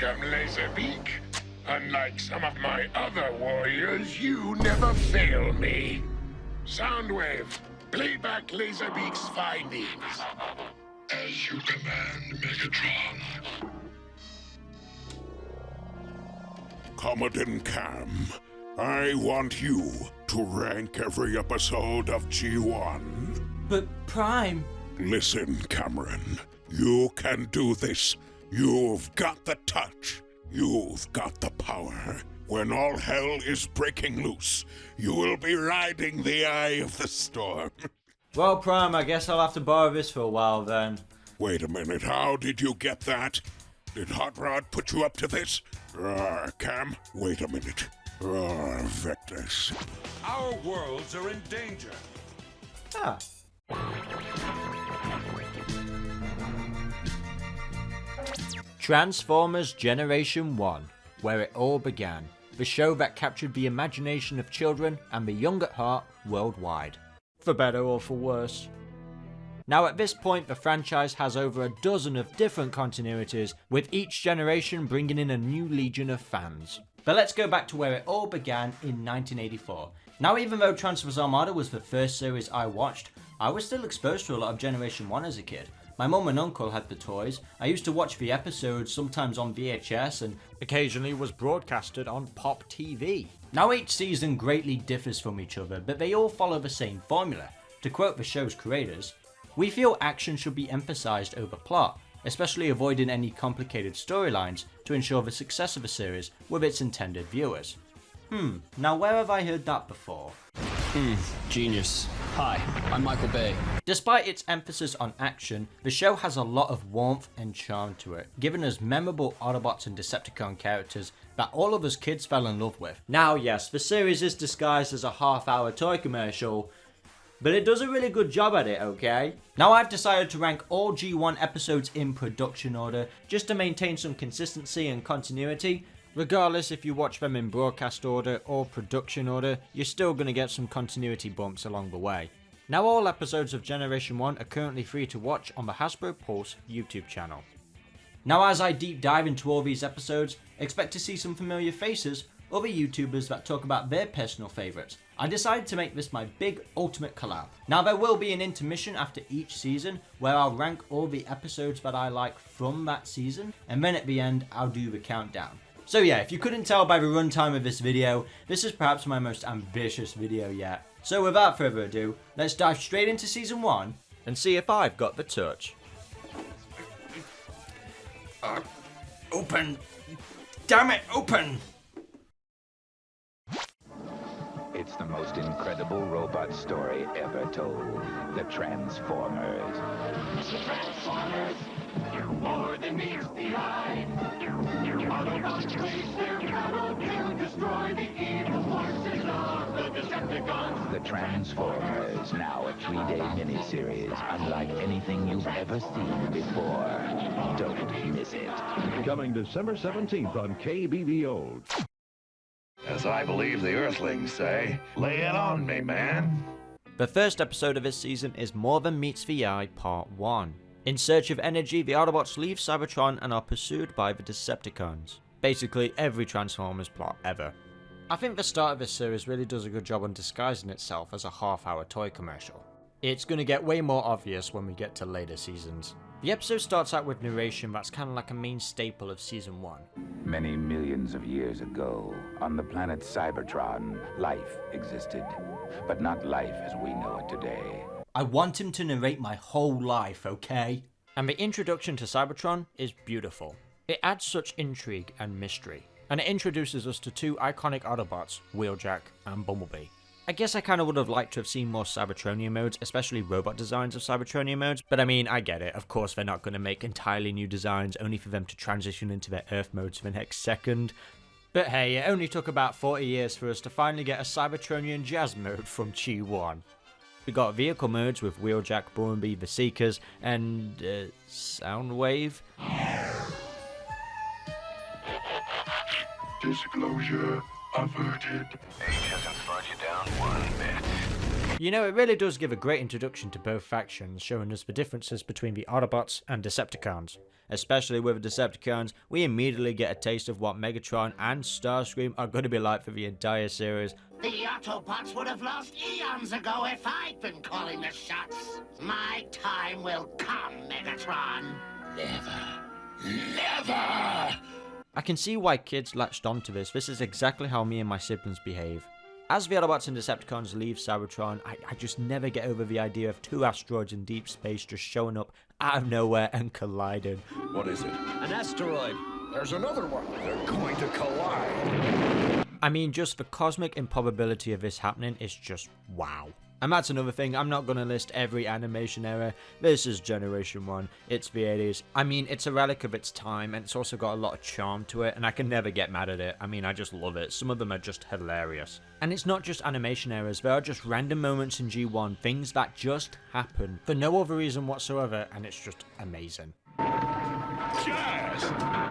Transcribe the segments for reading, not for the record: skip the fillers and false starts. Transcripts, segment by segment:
Welcome, Laserbeak. Unlike some of my other warriors, you never fail me. Soundwave, play back Laserbeak's findings. As you command, Megatron. Comodin Cam, I want you to rank every episode of G1. But Prime... Listen, Cameron. You can do this. You've got the touch. You've got the power. When all hell is breaking loose, you will be riding the eye of the storm. Well, Prime, I guess I'll have to borrow this for a while then. Wait a minute, how did you get that? Did Hot Rod put you up to this? Cam, wait a minute. Vectus. Our worlds are in danger. Ah. Transformers Generation 1, where it all began. The show that captured the imagination of children and the young at heart worldwide. For better or for worse. Now at this point the franchise has over a dozen of different continuities, with each generation bringing in a new legion of fans. But let's go back to where it all began in 1984. Now even though Transformers Armada was the first series I watched, I was still exposed to a lot of Generation 1 as a kid. My mum and uncle had the toys, I used to watch the episodes sometimes on VHS and occasionally was broadcasted on Pop TV. Now each season greatly differs from each other, but they all follow the same formula. To quote the show's creators, "We feel action should be emphasised over plot, especially avoiding any complicated storylines to ensure the success of a series with its intended viewers." Now where have I heard that before? Genius. Hi, I'm Michael Bay. Despite its emphasis on action, the show has a lot of warmth and charm to it, giving us memorable Autobots and Decepticon characters that all of us kids fell in love with. Now yes, the series is disguised as a half-hour toy commercial, but it does a really good job at it, okay? Now I've decided to rank all G1 episodes in production order, just to maintain some consistency and continuity. Regardless if you watch them in broadcast order or production order, you're still going to get some continuity bumps along the way. Now all episodes of Generation 1 are currently free to watch on the Hasbro Pulse YouTube channel. Now as I deep dive into all these episodes, expect to see some familiar faces, other YouTubers that talk about their personal favourites. I decided to make this my big ultimate collab. Now there will be an intermission after each season where I'll rank all the episodes that I like from that season, and then at the end I'll do the countdown. So yeah, if you couldn't tell by the runtime of this video, this is perhaps my most ambitious video yet. So without further ado, let's dive straight into Season 1 and see if I've got the touch. Open! Damn it, open! It's the most incredible robot story ever told. The Transformers. The Transformers! You're more than meets the eye. Autobots raise their power to destroy the evil forces of the Decepticons. The Transformers, now a 3-day miniseries, unlike anything you've ever seen before. Don't miss it. Coming December 17th on KBVO. As I believe the Earthlings say, lay it on me, man. The first episode of this season is More Than Meets the Eye Part 1. In search of energy, the Autobots leave Cybertron and are pursued by the Decepticons. Basically every Transformers plot ever. I think the start of this series really does a good job on disguising itself as a half-hour toy commercial. It's going to get way more obvious when we get to later seasons. The episode starts out with narration that's kind of like a main staple of Season 1. Many millions of years ago, on the planet Cybertron, life existed. But not life as we know it today. I want him to narrate my whole life, okay? And the introduction to Cybertron is beautiful. It adds such intrigue and mystery. And it introduces us to two iconic Autobots, Wheeljack and Bumblebee. I guess I kind of would have liked to have seen more Cybertronian modes, especially robot designs of Cybertronian modes, but I mean, I get it. Of course, they're not going to make entirely new designs only for them to transition into their Earth modes for the next second. But hey, it only took about 40 years for us to finally get a Cybertronian jazz mode from G1. We got vehicle modes with Wheeljack, Bumblebee, the Seekers, and Soundwave. Disclosure averted. Age hasn't slowed you down one bit. You know, it really does give a great introduction to both factions, showing us the differences between the Autobots and Decepticons. Especially with the Decepticons, we immediately get a taste of what Megatron and Starscream are going to be like for the entire series. The Autobots would have lost eons ago if I'd been calling the shots. My time will come, Megatron. Never! I can see why kids latched onto this. This is exactly how me and my siblings behave. As the Autobots and Decepticons leave Cybertron, I just never get over the idea of two asteroids in deep space just showing up out of nowhere and colliding. What is it? An asteroid. There's another one. They're going to collide. I mean, just the cosmic improbability of this happening is just wow. And that's another thing, I'm not going to list every animation era. This is Generation 1, it's the 80s. I mean, it's a relic of its time, and it's also got a lot of charm to it, and I can never get mad at it. I mean, I just love it. Some of them are just hilarious. And it's not just animation errors, there are just random moments in G1, things that just happen for no other reason whatsoever, and it's just amazing.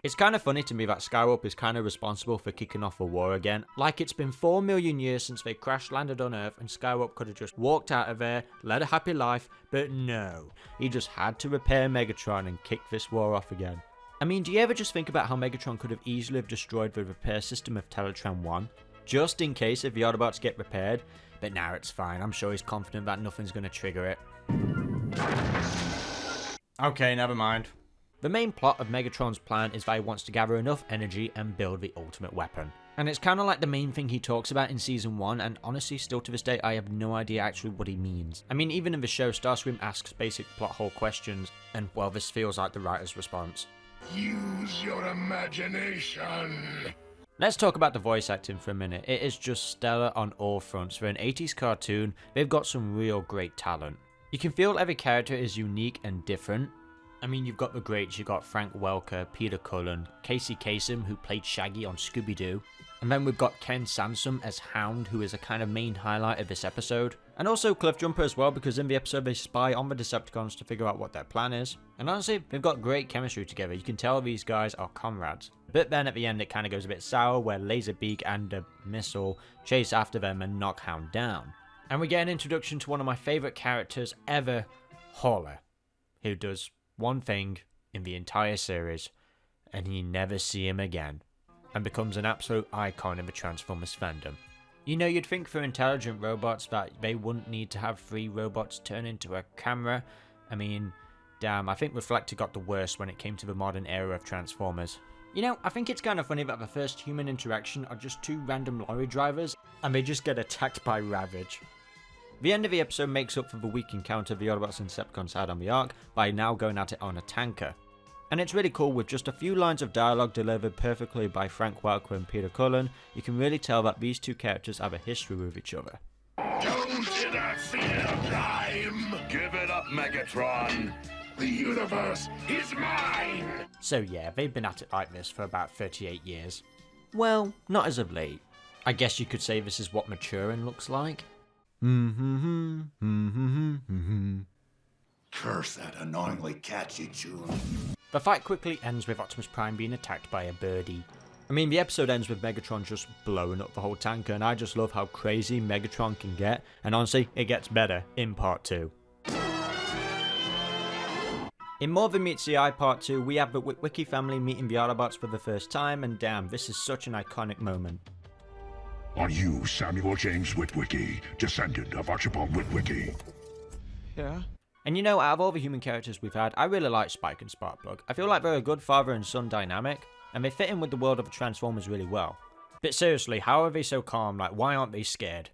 It's kind of funny to me that Skywarp is kind of responsible for kicking off a war again. Like, it's been 4 million years since they crash landed on Earth, and Skywarp could have just walked out of there, led a happy life, but no. He just had to repair Megatron and kick this war off again. I mean, do you ever just think about how Megatron could have easily have destroyed the repair system of Teletran 1? Just in case if the Autobots get repaired, but now it's fine. I'm sure he's confident that nothing's going to trigger it. Okay, never mind. The main plot of Megatron's plan is that he wants to gather enough energy and build the ultimate weapon. And it's kind of like the main thing he talks about in Season 1, and honestly, still to this day, I have no idea actually what he means. I mean, even in the show, Starscream asks basic plot hole questions, and well, this feels like the writer's response. Use your imagination. Let's talk about the voice acting for a minute. It is just stellar on all fronts. For an 80s cartoon, they've got some real great talent. You can feel every character is unique and different. I mean, you've got the greats, you've got Frank Welker, Peter Cullen, Casey Kasem, who played Shaggy on Scooby-Doo. And then we've got Ken Sansom as Hound, who is a kind of main highlight of this episode. And also Cliff Jumper as well, because in the episode they spy on the Decepticons to figure out what their plan is. And honestly, they've got great chemistry together. You can tell these guys are comrades. But then at the end it kind of goes a bit sour, where Laserbeak and a missile chase after them and knock Hound down. And we get an introduction to one of my favourite characters ever, Hauler, who does one thing in the entire series, and you never see him again, and becomes an absolute icon in the Transformers fandom. You know, you'd think for intelligent robots that they wouldn't need to have 3 robots turn into a camera. I mean, damn, I think Reflector got the worst when it came to the modern era of Transformers. You know, I think it's kind of funny that the first human interaction are just 2 random lorry drivers, and they just get attacked by Ravage. The end of the episode makes up for the weak encounter the Autobots and Decepticons had on the Ark by now going at it on a tanker. And it's really cool, with just a few lines of dialogue delivered perfectly by Frank Welker and Peter Cullen, you can really tell that these 2 characters have a history with each other. Don't interfere, Prime! Give it up, Megatron. The universe is mine! So yeah, they've been at it like this for about 38 years. Well, not as of late. I guess you could say this is what maturing looks like. Curse that annoyingly catchy tune. The fight quickly ends with Optimus Prime being attacked by a birdie. I mean, the episode ends with Megatron just blowing up the whole tanker, and I just love how crazy Megatron can get, and honestly, it gets better in Part 2. In More Than Meets the Eye Part 2, we have the Witwicky family meeting the Autobots for the first time, and damn, this is such an iconic moment. Are you Samuel James Witwicky, descendant of Archibald Witwicky? Yeah? And you know, out of all the human characters we've had, I really like Spike and Sparkplug. I feel like they're a good father and son dynamic, and they fit in with the world of the Transformers really well. But seriously, how are they so calm? Like, why aren't they scared?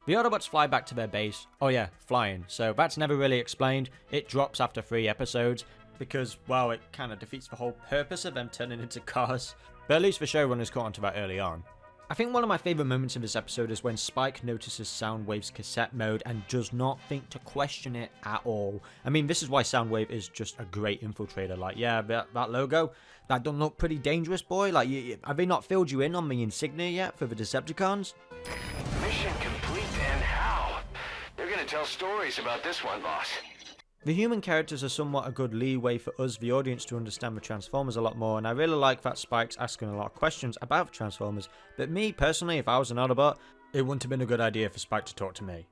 The Autobots fly back to their base. Oh yeah, flying. So that's never really explained. It drops after 3 episodes, because, well, it kind of defeats the whole purpose of them turning into cars. But at least the showrunners caught onto that early on. I think one of my favourite moments in this episode is when Spike notices Soundwave's cassette mode and does not think to question it at all. I mean, this is why Soundwave is just a great infiltrator. Like, yeah, that logo, that don't look pretty dangerous, boy. Like, have they not filled you in on the insignia yet for the Decepticons? Mission complete, and how? They're gonna tell stories about this one, boss. The human characters are somewhat a good leeway for us, the audience, to understand the Transformers a lot more, and I really like that Spike's asking a lot of questions about the Transformers, but me, personally, if I was an Autobot, it wouldn't have been a good idea for Spike to talk to me.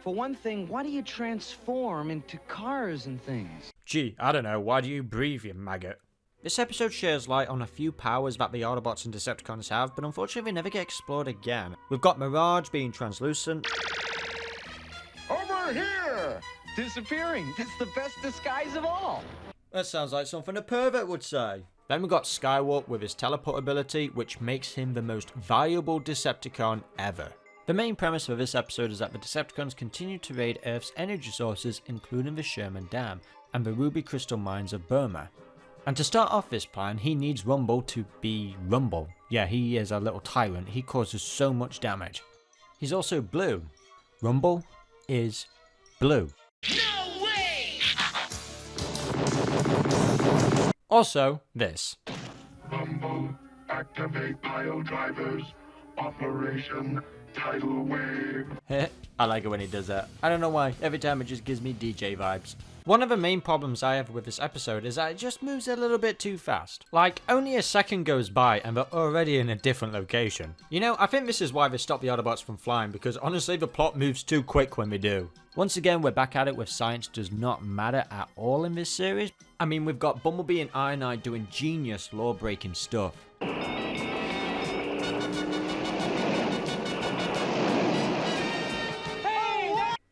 For one thing, why do you transform into cars and things? Gee, I don't know, why do you breathe, you maggot? This episode shares light on a few powers that the Autobots and Decepticons have, but unfortunately they never get explored again. We've got Mirage being translucent. Over here! Disappearing. It's the best disguise of all. That sounds like something a pervert would say. Then we got Skywarp with his teleport ability, which makes him the most valuable Decepticon ever. The main premise of this episode is that the Decepticons continue to raid Earth's energy sources, including the Sherman Dam and the ruby crystal mines of Burma. And to start off this plan, he needs Rumble to be Rumble. Yeah, he is a little tyrant. He causes so much damage. He's also blue. Rumble is blue. No way! Also, this. Rumble, activate pile drivers. Operation Tidal Wave. I like it when he does that. I don't know why. Every time it just gives me DJ vibes. One of the main problems I have with this episode is that it just moves a little bit too fast. Like, only a second goes by and they're already in a different location. You know, I think this is why they stopped the Autobots from flying, because honestly the plot moves too quick when they do. Once again, we're back at it with science does not matter at all in this series. I mean, we've got Bumblebee and Ironhide doing genius law-breaking stuff.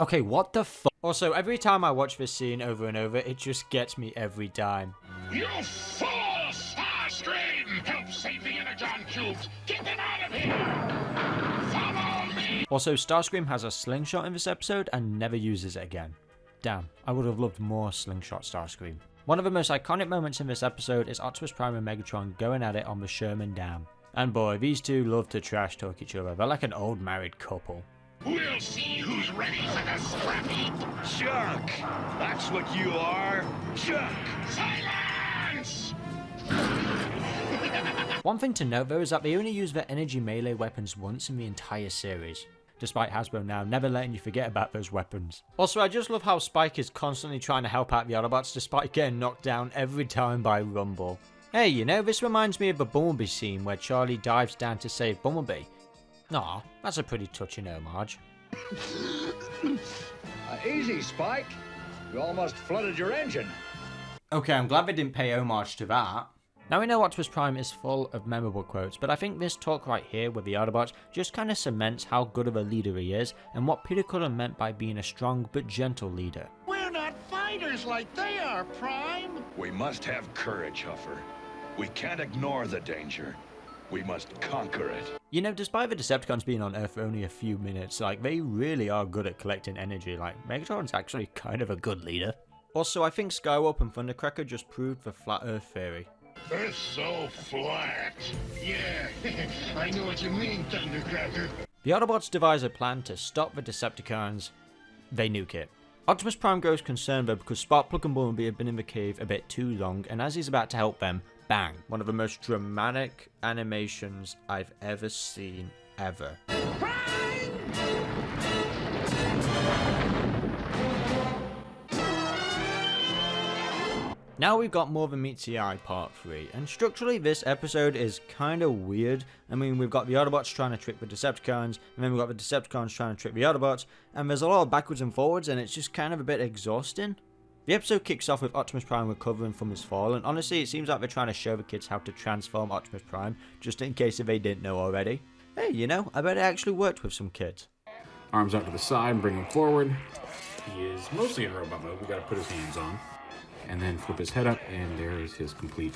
Okay, what the fuck? Also, every time I watch this scene over and over, it just gets me every time. You fool, Starscream! Help save the Energon cubes! Get them out of here! Follow me! Also, Starscream has a slingshot in this episode and never uses it again. Damn, I would have loved more slingshot Starscream. One of the most iconic moments in this episode is Optimus Prime and Megatron going at it on the Sherman Dam. And boy, these two love to trash talk each other. They're like an old married couple. We'll see who's ready for the scrappy. Chuck! That's what you are! Chuck! Silence! One thing to note though is that they only use their energy melee weapons once in the entire series, despite Hasbro now never letting you forget about those weapons. Also, I just love how Spike is constantly trying to help out the Autobots despite getting knocked down every time by Rumble. Hey, you know, this reminds me of the Bumblebee scene where Charlie dives down to save Bumblebee. Aw, that's a pretty touching homage. Easy, Spike. You almost flooded your engine. Okay, I'm glad they didn't pay homage to that. Now we know Optimus Prime is full of memorable quotes, but I think this talk right here with the Autobots just kind of cements how good of a leader he is and what Peter Cullen meant by being a strong but gentle leader. We're not fighters like they are, Prime. We must have courage, Huffer. We can't ignore the danger. We must conquer it. You know, despite the Decepticons being on Earth for only a few minutes, like, they really are good at collecting energy. Like, Megatron's actually kind of a good leader. Also, I think Skywarp and Thundercracker just proved the flat Earth theory. Earth's so flat. Yeah, I know what you mean, Thundercracker. The Autobots devise a plan to stop the Decepticons. They nuke it. Optimus Prime grows concerned though because Sparkplug and Bumblebee have been in the cave a bit too long, and as he's about to help them, bang! One of the most dramatic animations I've ever seen, ever. Now we've got More Than Meets the Eye Part 3, and structurally this episode is kind of weird. I mean, we've got the Autobots trying to trick the Decepticons, and then we've got the Decepticons trying to trick the Autobots, and there's a lot of backwards and forwards, and it's just kind of a bit exhausting. The episode kicks off with Optimus Prime recovering from his fall, and honestly it seems like they're trying to show the kids how to transform Optimus Prime, just in case if they didn't know already. Hey, you know, I bet it actually worked with some kids. Arms out to the side and bring him forward. He is mostly in robot mode, we gotta put his hands on. And then flip his head up, and there is his complete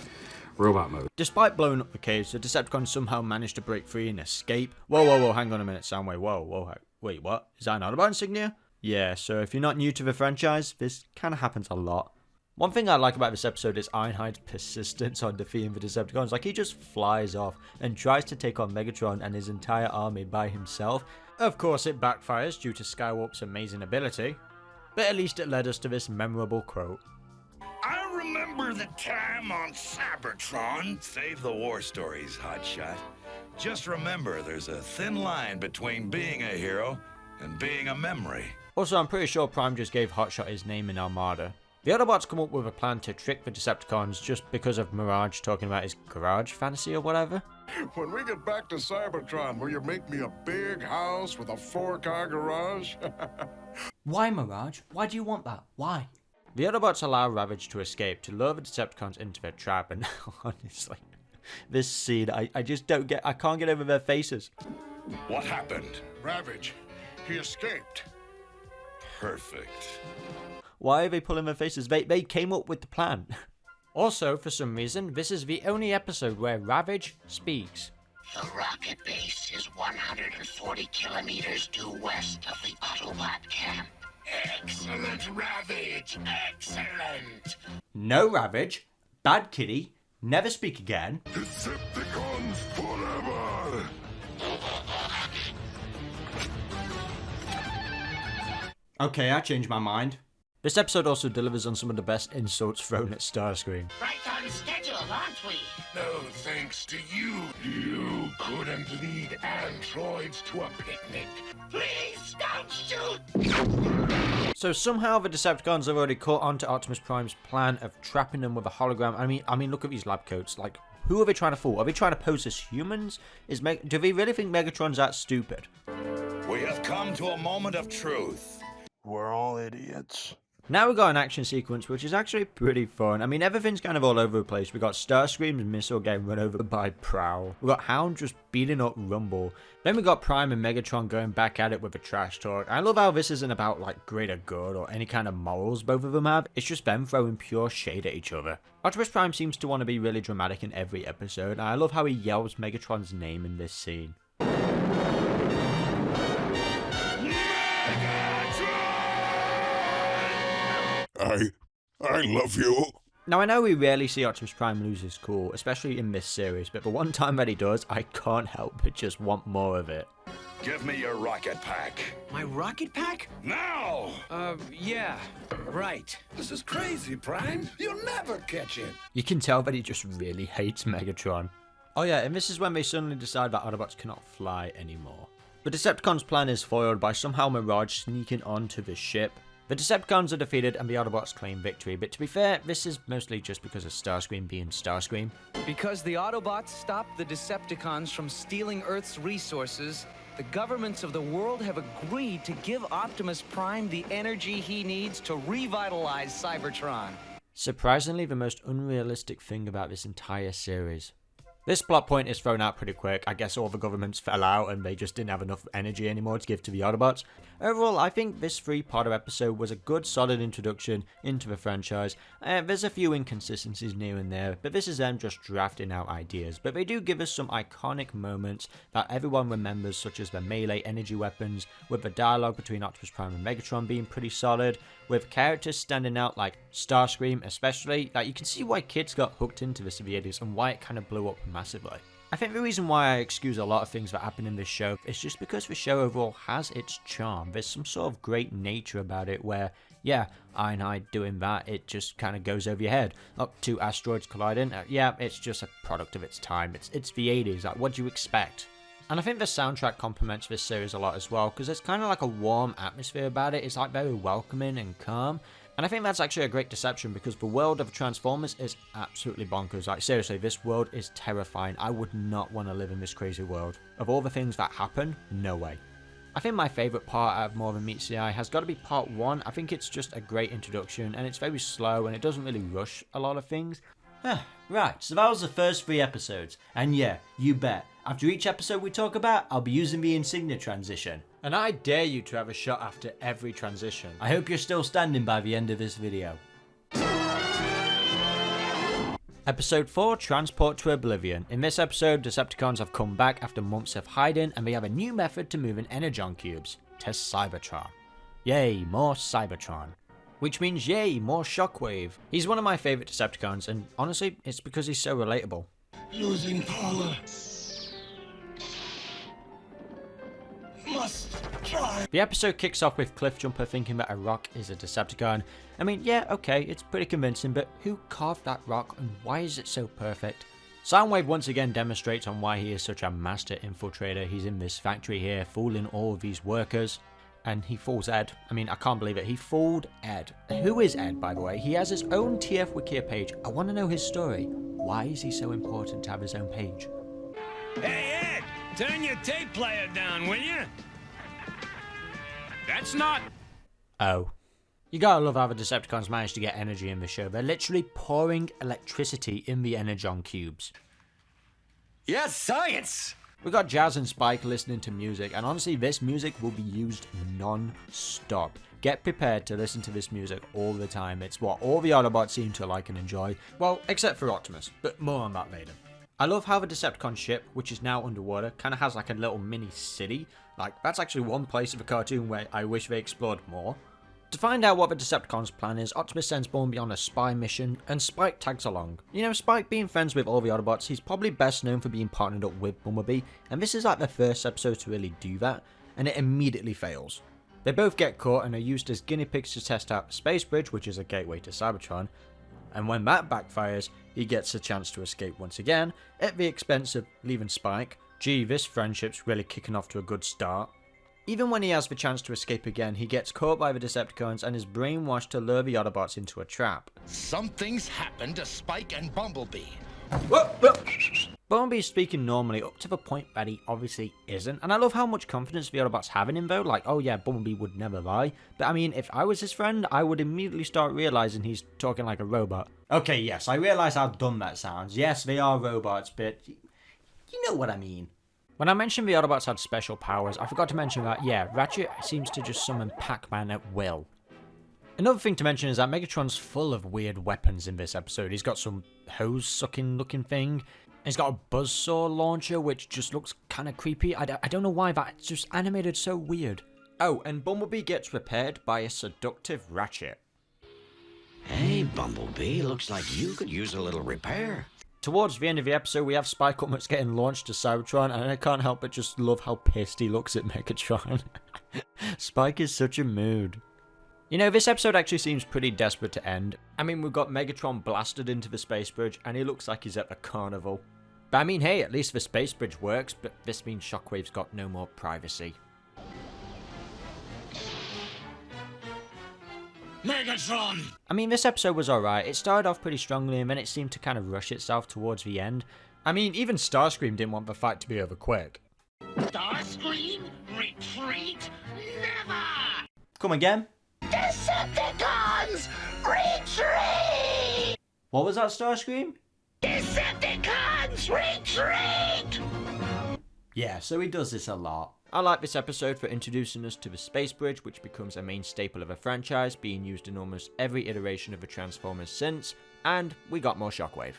robot mode. Despite blowing up the cage, the Decepticons somehow managed to break free and escape. Whoa, hang on a minute, Soundwave, whoa, wait, what? Is that an Autobot insignia? Yeah, so if you're not new to the franchise, this kind of happens a lot. One thing I like about this episode is Ironhide's persistence on defeating the Decepticons. Like, he just flies off and tries to take on Megatron and his entire army by himself. Of course, it backfires due to Skywarp's amazing ability, but at least it led us to this memorable quote. I remember the time on Cybertron. Save the war stories, Hotshot. Just remember, there's a thin line between being a hero and being a memory. Also, I'm pretty sure Prime just gave Hotshot his name in Armada. The Autobots come up with a plan to trick the Decepticons just because of Mirage talking about his garage fantasy or whatever. When we get back to Cybertron, will you make me a big house with a 4-car garage? Why, Mirage? Why do you want that? Why? The Autobots allow Ravage to escape to lure the Decepticons into their trap, and honestly, this scene, I just don't get, I can't get over their faces. What happened? Ravage, he escaped. Perfect. Why are they pulling their faces? They came up with the plan. Also, for some reason, this is the only episode where Ravage speaks. The rocket base is 140 kilometers due west of the Autobot camp. Excellent, Ravage, excellent. No, Ravage. Bad kitty. Never speak again. Decepticons forever. Okay, I changed my mind. This episode also delivers on some of the best insults thrown at Starscream. Right on schedule, aren't we? No thanks to you. You couldn't lead androids to a picnic. Please don't shoot! So somehow the Decepticons have already caught on to Optimus Prime's plan of trapping them with a hologram. I mean, look at these lab coats. Like, who are they trying to fool? Are they trying to pose as humans? Do they really think Megatron's that stupid? We have come to a moment of truth. We're all idiots. Now we've got an action sequence which is actually pretty fun. I mean, everything's kind of all over the place. We've got Starscream's missile getting run over by Prowl. We've got Hound just beating up Rumble. Then we got Prime and Megatron going back at it with a trash talk. I love how this isn't about like greater good or any kind of morals both of them have. It's just them throwing pure shade at each other. Optimus Prime seems to want to be really dramatic in every episode. And I love how he yells Megatron's name in this scene. I love you. Now, I know we rarely see Optimus Prime lose his cool, especially in this series, but the one time that he does, I can't help but just want more of it. Give me your rocket pack. My rocket pack? Now! Yeah, right. This is crazy, Prime. You'll never catch it. You can tell that he just really hates Megatron. Oh yeah, and this is when they suddenly decide that Autobots cannot fly anymore. The Decepticons' plan is foiled by somehow Mirage sneaking onto the ship. The Decepticons are defeated and the Autobots claim victory, but to be fair, this is mostly just because of Starscream being Starscream. Because the Autobots stopped the Decepticons from stealing Earth's resources, the governments of the world have agreed to give Optimus Prime the energy he needs to revitalize Cybertron. Surprisingly, the most unrealistic thing about this entire series. This plot point is thrown out pretty quick. I guess all the governments fell out and they just didn't have enough energy anymore to give to the Autobots. Overall, I think this three-parter episode was a good solid introduction into the franchise. There's a few inconsistencies near and there, but this is them just drafting out ideas. But they do give us some iconic moments that everyone remembers, such as the melee energy weapons, with the dialogue between Optimus Prime and Megatron being pretty solid, with characters standing out like Starscream especially. Like, you can see why kids got hooked into this in the 80s and why it kind of blew up massively. I think the reason why I excuse a lot of things that happen in this show is just because the show overall has its charm. There's some sort of great nature about it where, yeah, Ironhide doing that, it just kind of goes over your head. Up to asteroids colliding, yeah, it's just a product of its time. It's the 80s, like, what do you expect? And I think the soundtrack complements this series a lot as well, because there's kind of like a warm atmosphere about it. It's like very welcoming and calm. And I think that's actually a great deception, because the world of Transformers is absolutely bonkers. Like, seriously, this world is terrifying. I would not want to live in this crazy world. Of all the things that happen, no way. I think my favourite part out of More Than Meets the Eye has got to be part 1. I think it's just a great introduction, and it's very slow, and it doesn't really rush a lot of things. Right, so that was the first 3 episodes. And yeah, you bet, after each episode we talk about, I'll be using the insignia transition. And I dare you to have a shot after every transition. I hope you're still standing by the end of this video. Episode 4, Transport to Oblivion. In this episode, Decepticons have come back after months of hiding, and they have a new method to moving energon cubes. Test Cybertron. Yay, more Cybertron. Which means yay, more Shockwave. He's one of my favourite Decepticons, and honestly, it's because he's so relatable. Losing power. Must try. The episode kicks off with Cliffjumper thinking that a rock is a Decepticon. I mean, yeah, okay, it's pretty convincing, but who carved that rock and why is it so perfect? Soundwave once again demonstrates on why he is such a master infiltrator. He's in this factory here, fooling all of these workers. And he fools Ed. I mean, I can't believe it. He fooled Ed. Who is Ed, by the way? He has his own TF Wikia page. I want to know his story. Why is he so important to have his own page? Hey, Ed! Turn your tape player down, will you? That's not... Oh. You gotta love how the Decepticons managed to get energy in the show. They're literally pouring electricity in the Energon cubes. Yes, science! We got Jazz and Spike listening to music, and honestly, this music will be used non-stop. Get prepared to listen to this music all the time. It's what all the Autobots seem to like and enjoy. Well, except for Optimus, but more on that later. I love how the Decepticon ship, which is now underwater, kind of has like a little mini city. Like, that's actually one place of the cartoon where I wish they explored more. To find out what the Decepticons' plan is, Optimus sends Bumblebee on a spy mission, and Spike tags along. You know, Spike being friends with all the Autobots, he's probably best known for being partnered up with Bumblebee, and this is like the first episode to really do that, and it immediately fails. They both get caught and are used as guinea pigs to test out the space bridge, which is a gateway to Cybertron, and when that backfires, he gets a chance to escape once again, at the expense of leaving Spike. Gee, this friendship's really kicking off to a good start. Even when he has the chance to escape again, he gets caught by the Decepticons and is brainwashed to lure the Autobots into a trap. Something's happened to Spike and Bumblebee. Bumblebee's speaking normally up to the point that he obviously isn't, and I love how much confidence the Autobots have in him though, like, oh yeah, Bumblebee would never lie. But I mean, if I was his friend, I would immediately start realizing he's talking like a robot. Okay, yes, I realize how dumb that sounds. Yes, they are robots, but you know what I mean. When I mentioned the Autobots had special powers, I forgot to mention that, yeah, Ratchet seems to just summon Pac-Man at will. Another thing to mention is that Megatron's full of weird weapons in this episode. He's got some hose-sucking looking thing. He's got a buzzsaw launcher, which just looks kind of creepy. I don't know why, but it's just animated so weird. Oh, and Bumblebee gets repaired by a seductive Ratchet. Hey, Bumblebee, looks like you could use a little repair. Towards the end of the episode, we have Spike almost getting launched to Cybertron, and I can't help but just love how pissed he looks at Megatron. Spike is such a mood. You know, this episode actually seems pretty desperate to end. I mean, we've got Megatron blasted into the space bridge, and he looks like he's at the carnival. But I mean, hey, at least the space bridge works, but this means Shockwave's got no more privacy. Megatron! I mean, this episode was alright. It started off pretty strongly, and then it seemed to kind of rush itself towards the end. I mean, even Starscream didn't want the fight to be over quick. Starscream? Retreat? Never! Come again? Decepticons! Retreat! What was that, Starscream? Decepticons! Retreat! Yeah, so he does this a lot. I like this episode for introducing us to the space bridge, which becomes a main staple of a franchise, being used in almost every iteration of the Transformers since, and we got more Shockwave.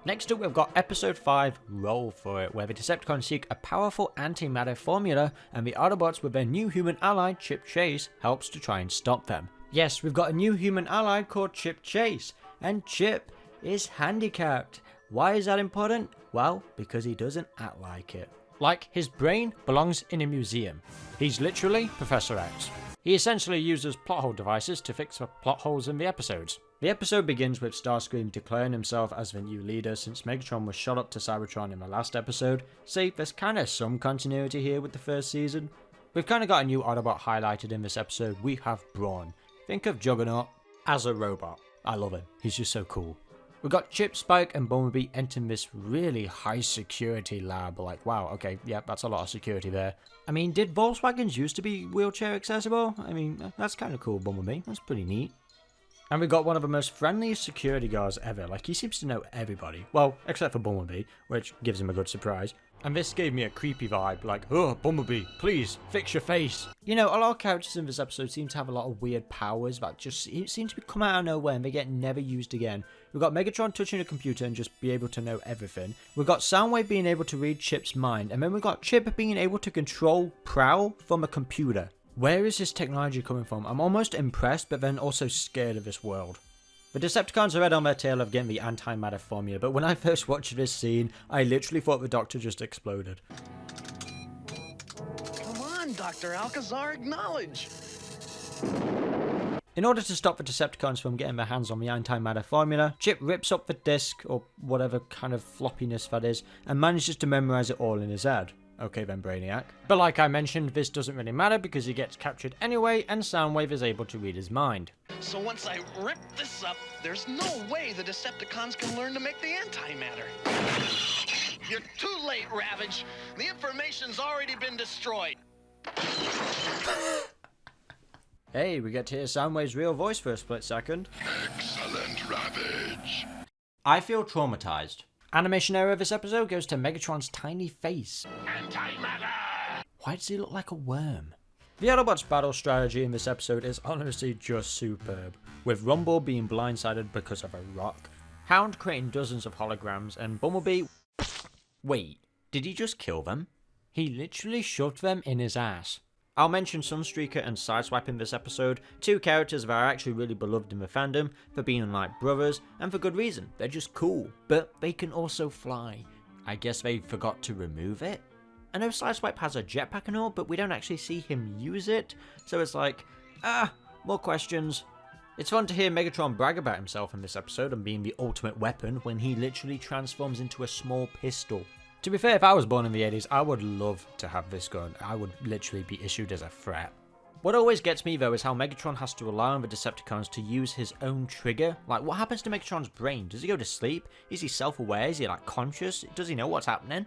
Next up, we've got Episode 5, Roll For It, where the Decepticons seek a powerful antimatter formula, and the Autobots with their new human ally, Chip Chase, helps to try and stop them. Yes, we've got a new human ally called Chip Chase, and Chip is handicapped. Why is that important? Well, because he doesn't act like it. Like, his brain belongs in a museum. He's literally Professor X. He essentially uses plot hole devices to fix the plot holes in the episodes. The episode begins with Starscream declaring himself as the new leader since Megatron was shot up to Cybertron in the last episode. See, there's kind of some continuity here with the first season. We've kind of got a new Autobot highlighted in this episode. We have Brawn. Think of Juggernaut as a robot. I love him. He's just so cool. We've got Chip, Spike, and Bumblebee entering this really high security lab. Like, wow, okay, yeah, that's a lot of security there. I mean, did Volkswagens used to be wheelchair accessible? I mean, that's kind of cool, Bumblebee. That's pretty neat. And we got one of the most friendliest security guards ever. Like, he seems to know everybody. Well, except for Bumblebee, which gives him a good surprise. And this gave me a creepy vibe, like, oh, Bumblebee, please, fix your face. You know, a lot of characters in this episode seem to have a lot of weird powers that just seem to come out of nowhere and they get never used again. We've got Megatron touching a computer and just be able to know everything. We've got Soundwave being able to read Chip's mind. And then we've got Chip being able to control Prowl from a computer. Where is this technology coming from? I'm almost impressed, but then also scared of this world. The Decepticons are right on their tail of getting the antimatter formula, but when I first watched this scene, I literally thought the Doctor just exploded. Come on, Dr. Alcazar, acknowledge. In order to stop the Decepticons from getting their hands on the antimatter formula, Chip rips up the disc, or whatever kind of floppiness that is, and manages to memorize it all in his head. Okay then, Brainiac. But like I mentioned, this doesn't really matter because he gets captured anyway, and Soundwave is able to read his mind. So once I rip this up, there's no way the Decepticons can learn to make the antimatter. You're too late, Ravage. The information's already been destroyed. Hey, we get to hear Soundwave's real voice for a split second. Excellent, Ravage. I feel traumatized. Animation error of this episode goes to Megatron's tiny face. Antimatter! Why does he look like a worm? The Autobots' battle strategy in this episode is honestly just superb, with Rumble being blindsided because of a rock, Hound creating dozens of holograms, and Bumblebee... Wait, did he just kill them? He literally shoved them in his ass. I'll mention Sunstreaker and Sideswipe in this episode, two characters that are actually really beloved in the fandom for being like brothers, and for good reason, they're just cool, but they can also fly. I guess they forgot to remove it? I know Sideswipe has a jetpack and all, but we don't actually see him use it, so it's like, more questions. It's fun to hear Megatron brag about himself in this episode and being the ultimate weapon when he literally transforms into a small pistol. To be fair, if I was born in the 80s, I would love to have this gun. I would literally be issued as a threat. What always gets me though is how Megatron has to rely on the Decepticons to use his own trigger. Like, what happens to Megatron's brain? Does he go to sleep? Is he self-aware? Is he like conscious? Does he know what's happening?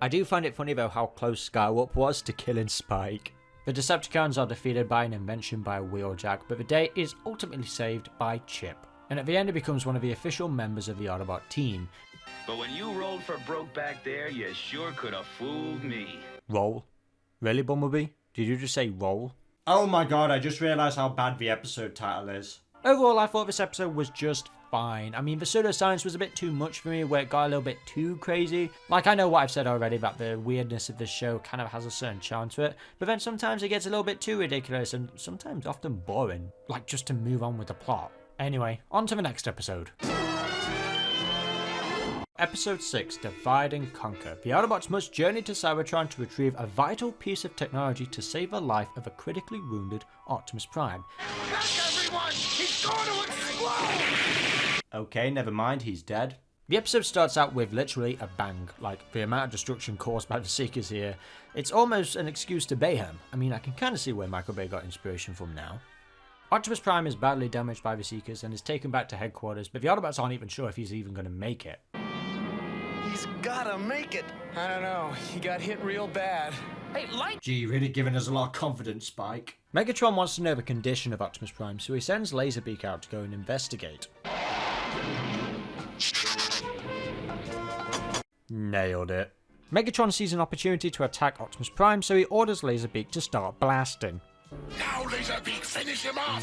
I do find it funny though how close Skywarp was to killing Spike. The Decepticons are defeated by an invention by Wheeljack, but the day is ultimately saved by Chip. And at the end, he becomes one of the official members of the Autobot team. But when you rolled for broke back there, you sure could have fooled me. Roll? Really, Bumblebee? Did you just say roll? Oh my god, I just realised how bad the episode title is. Overall, I thought this episode was just fine. I mean, the pseudoscience was a bit too much for me, where it got a little bit too crazy. Like, I know what I've said already about the weirdness of this show kind of has a certain charm to it, but then sometimes it gets a little bit too ridiculous and sometimes often boring. Like, just to move on with the plot. Anyway, on to the next episode. Episode 6, Divide and Conquer. The Autobots must journey to Cybertron to retrieve a vital piece of technology to save the life of a critically wounded Optimus Prime. Back, everyone! He's going to explode! Okay, never mind, he's dead. The episode starts out with literally a bang, like the amount of destruction caused by the Seekers here. It's almost an excuse to mayhem. I mean, I can kind of see where Michael Bay got inspiration from now. Optimus Prime is badly damaged by the Seekers and is taken back to headquarters, but the Autobots aren't even sure if he's even going to make it. He's gotta make it. I don't know. He got hit real bad. Hey, Light! Gee, really giving us a lot of confidence, Spike. Megatron wants to know the condition of Optimus Prime, so he sends Laserbeak out to go and investigate. Nailed it. Megatron sees an opportunity to attack Optimus Prime, so he orders Laserbeak to start blasting. Now, Laserbeak, finish him off!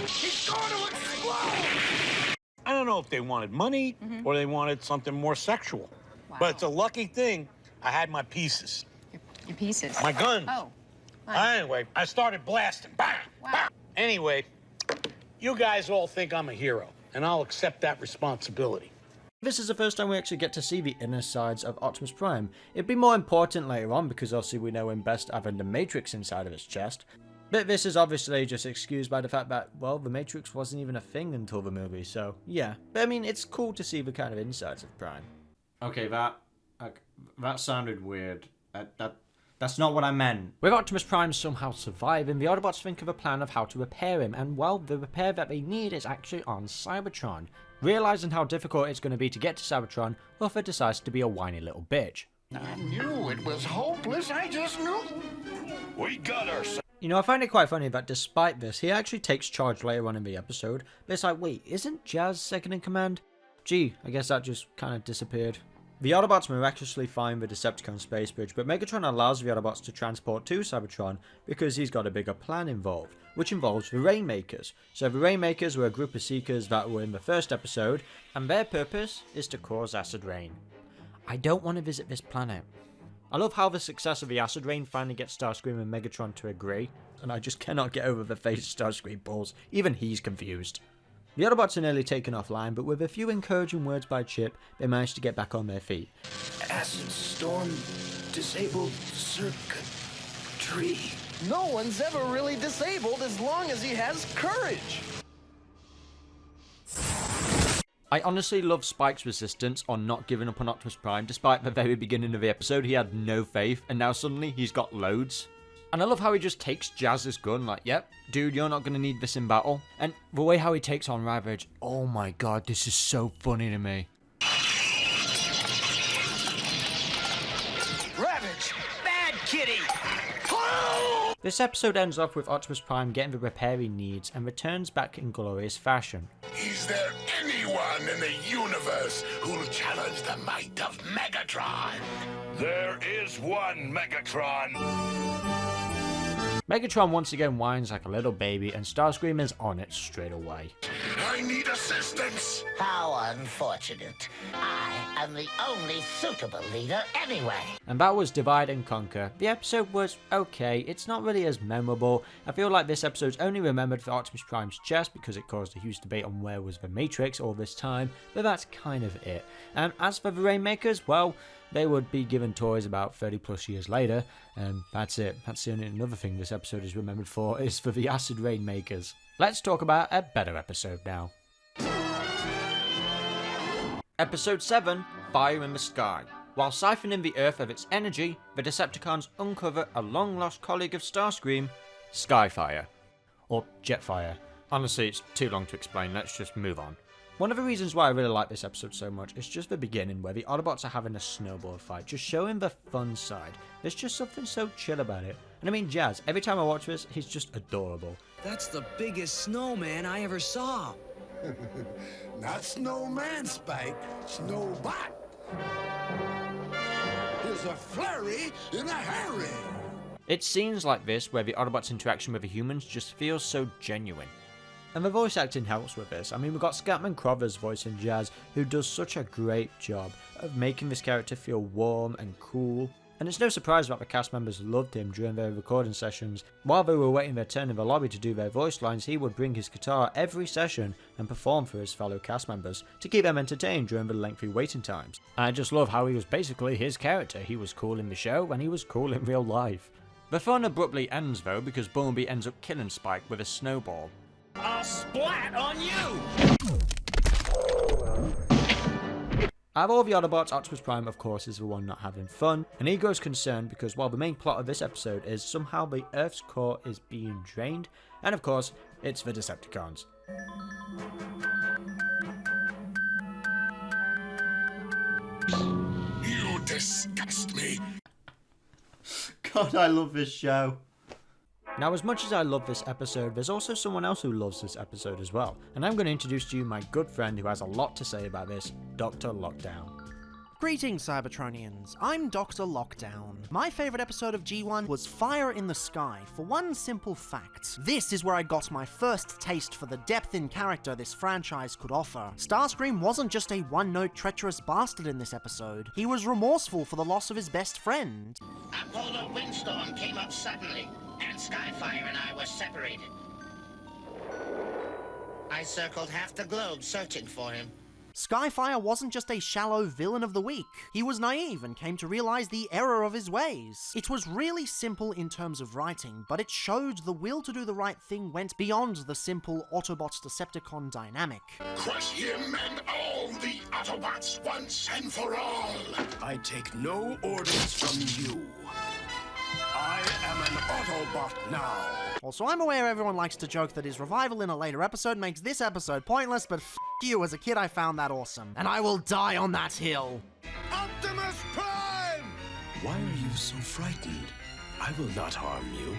He's going to explode! I don't know if they wanted money or they wanted something more sexual. Wow. But it's a lucky thing I had my pieces. Your pieces? My guns. Oh. Anyway, I started blasting. Bang! Wow. Bang! Anyway, you guys all think I'm a hero, and I'll accept that responsibility. This is the first time we actually get to see the inner sides of Optimus Prime. It'd be more important later on because obviously we know him best having the Matrix inside of his chest. But this is obviously just excused by the fact that, well, the Matrix wasn't even a thing until the movie, so yeah. But I mean, it's cool to see the kind of insides of Prime. Okay, that sounded weird. That's not what I meant. With Optimus Prime somehow surviving, the Autobots think of a plan of how to repair him, and well, the repair that they need is actually on Cybertron. Realising how difficult it's going to be to get to Cybertron, Huffer decides to be a whiny little bitch. I knew it was hopeless, I just knew. We got our... You know, I find it quite funny that despite this, he actually takes charge later on in the episode, but it's like, wait, isn't Jazz second in command? Gee, I guess that just kind of disappeared. The Autobots miraculously find the Decepticon space bridge, but Megatron allows the Autobots to transport to Cybertron because he's got a bigger plan involved, which involves the Rainmakers. So the Rainmakers were a group of Seekers that were in the first episode, and their purpose is to cause acid rain. I don't want to visit this planet. I love how the success of the acid rain finally gets Starscream and Megatron to agree, and I just cannot get over the face Starscream pulls. Even he's confused. The Autobots are nearly taken offline, but with a few encouraging words by Chip, they manage to get back on their feet. Acid storm disabled circuitry. No one's ever really disabled as long as he has courage. I honestly love Spike's resistance on not giving up on Optimus Prime. Despite the very beginning of the episode, he had no faith, and now suddenly he's got loads. And I love how he just takes Jazz's gun, like, yep, dude, you're not going to need this in battle. And the way how he takes on Ravage, oh my god, this is so funny to me. Ravage, This episode ends off with Optimus Prime getting the repair he needs and returns back in glorious fashion. Is there anyone in the universe who'll challenge the might of Megatron? There is one Megatron. Megatron once again whines like a little baby and Starscream is on it straight away. I need assistance. How unfortunate. I am the only suitable leader anyway. And that was Divide and Conquer. The episode was okay, it's not really as memorable. I feel like this episode's only remembered for Optimus Prime's chest because it caused a huge debate on where was the Matrix all this time, but that's kind of it. And as for the Rainmakers, well, they would be given toys about 30 plus years later, and that's it. That's the only another thing this episode is remembered for, is for the Acid Rainmakers. Let's talk about a better episode now. Episode 7, Fire in the Sky. While siphoning the Earth of its energy, the Decepticons uncover a long-lost colleague of Starscream, Skyfire. Or Jetfire. Honestly, it's too long to explain, let's just move on. One of the reasons why I really like this episode so much is just the beginning where the Autobots are having a snowball fight, just showing the fun side. There's just something so chill about it. And I mean Jazz, every time I watch this, he's just adorable. That's the biggest snowman I ever saw. Not snowman, Spike. Snowbot. There's a flurry in a hurry. It's scenes like this where the Autobots' interaction with the humans just feels so genuine. And the voice acting helps with this. I mean, we've got Scatman Crothers voicing Jazz, who does such a great job of making this character feel warm and cool. And it's no surprise that the cast members loved him during their recording sessions. While they were waiting their turn in the lobby to do their voice lines, he would bring his guitar every session and perform for his fellow cast members to keep them entertained during the lengthy waiting times. I just love how he was basically his character. He was cool in the show and he was cool in real life. The fun abruptly ends though because Bumblebee ends up killing Spike with a snowball. I'll splat on you! Out of all the Autobots, Optimus Prime of course is the one not having fun, and he grows concerned because while the main plot of this episode is somehow the Earth's core is being drained, and of course, it's the Decepticons. You disgust me. God, I love this show. Now, as much as I love this episode, there's also someone else who loves this episode as well, and I'm going to introduce to you my good friend who has a lot to say about this, Dr.Lockdown. Greetings, Cybertronians. I'm Dr.Lockdown. My favourite episode of G1 was Fire in the Sky, for one simple fact. This is where I got my first taste for the depth in character this franchise could offer. Starscream wasn't just a one-note treacherous bastard in this episode. He was remorseful for the loss of his best friend. A polar windstorm came up suddenly, and Skyfire and I were separated. I circled half the globe searching for him. Skyfire wasn't just a shallow villain of the week. He was naive and came to realize the error of his ways. It was really simple in terms of writing, but it showed the will to do the right thing went beyond the simple Autobots-Decepticon dynamic. Crush him and all the Autobots once and for all. I take no orders from you. I am an Autobot now. Also, I'm aware everyone likes to joke that his revival in a later episode makes this episode pointless, but f*** you, as a kid I found that awesome. And I will die on that hill. Optimus Prime! Why are you so frightened? I will not harm you.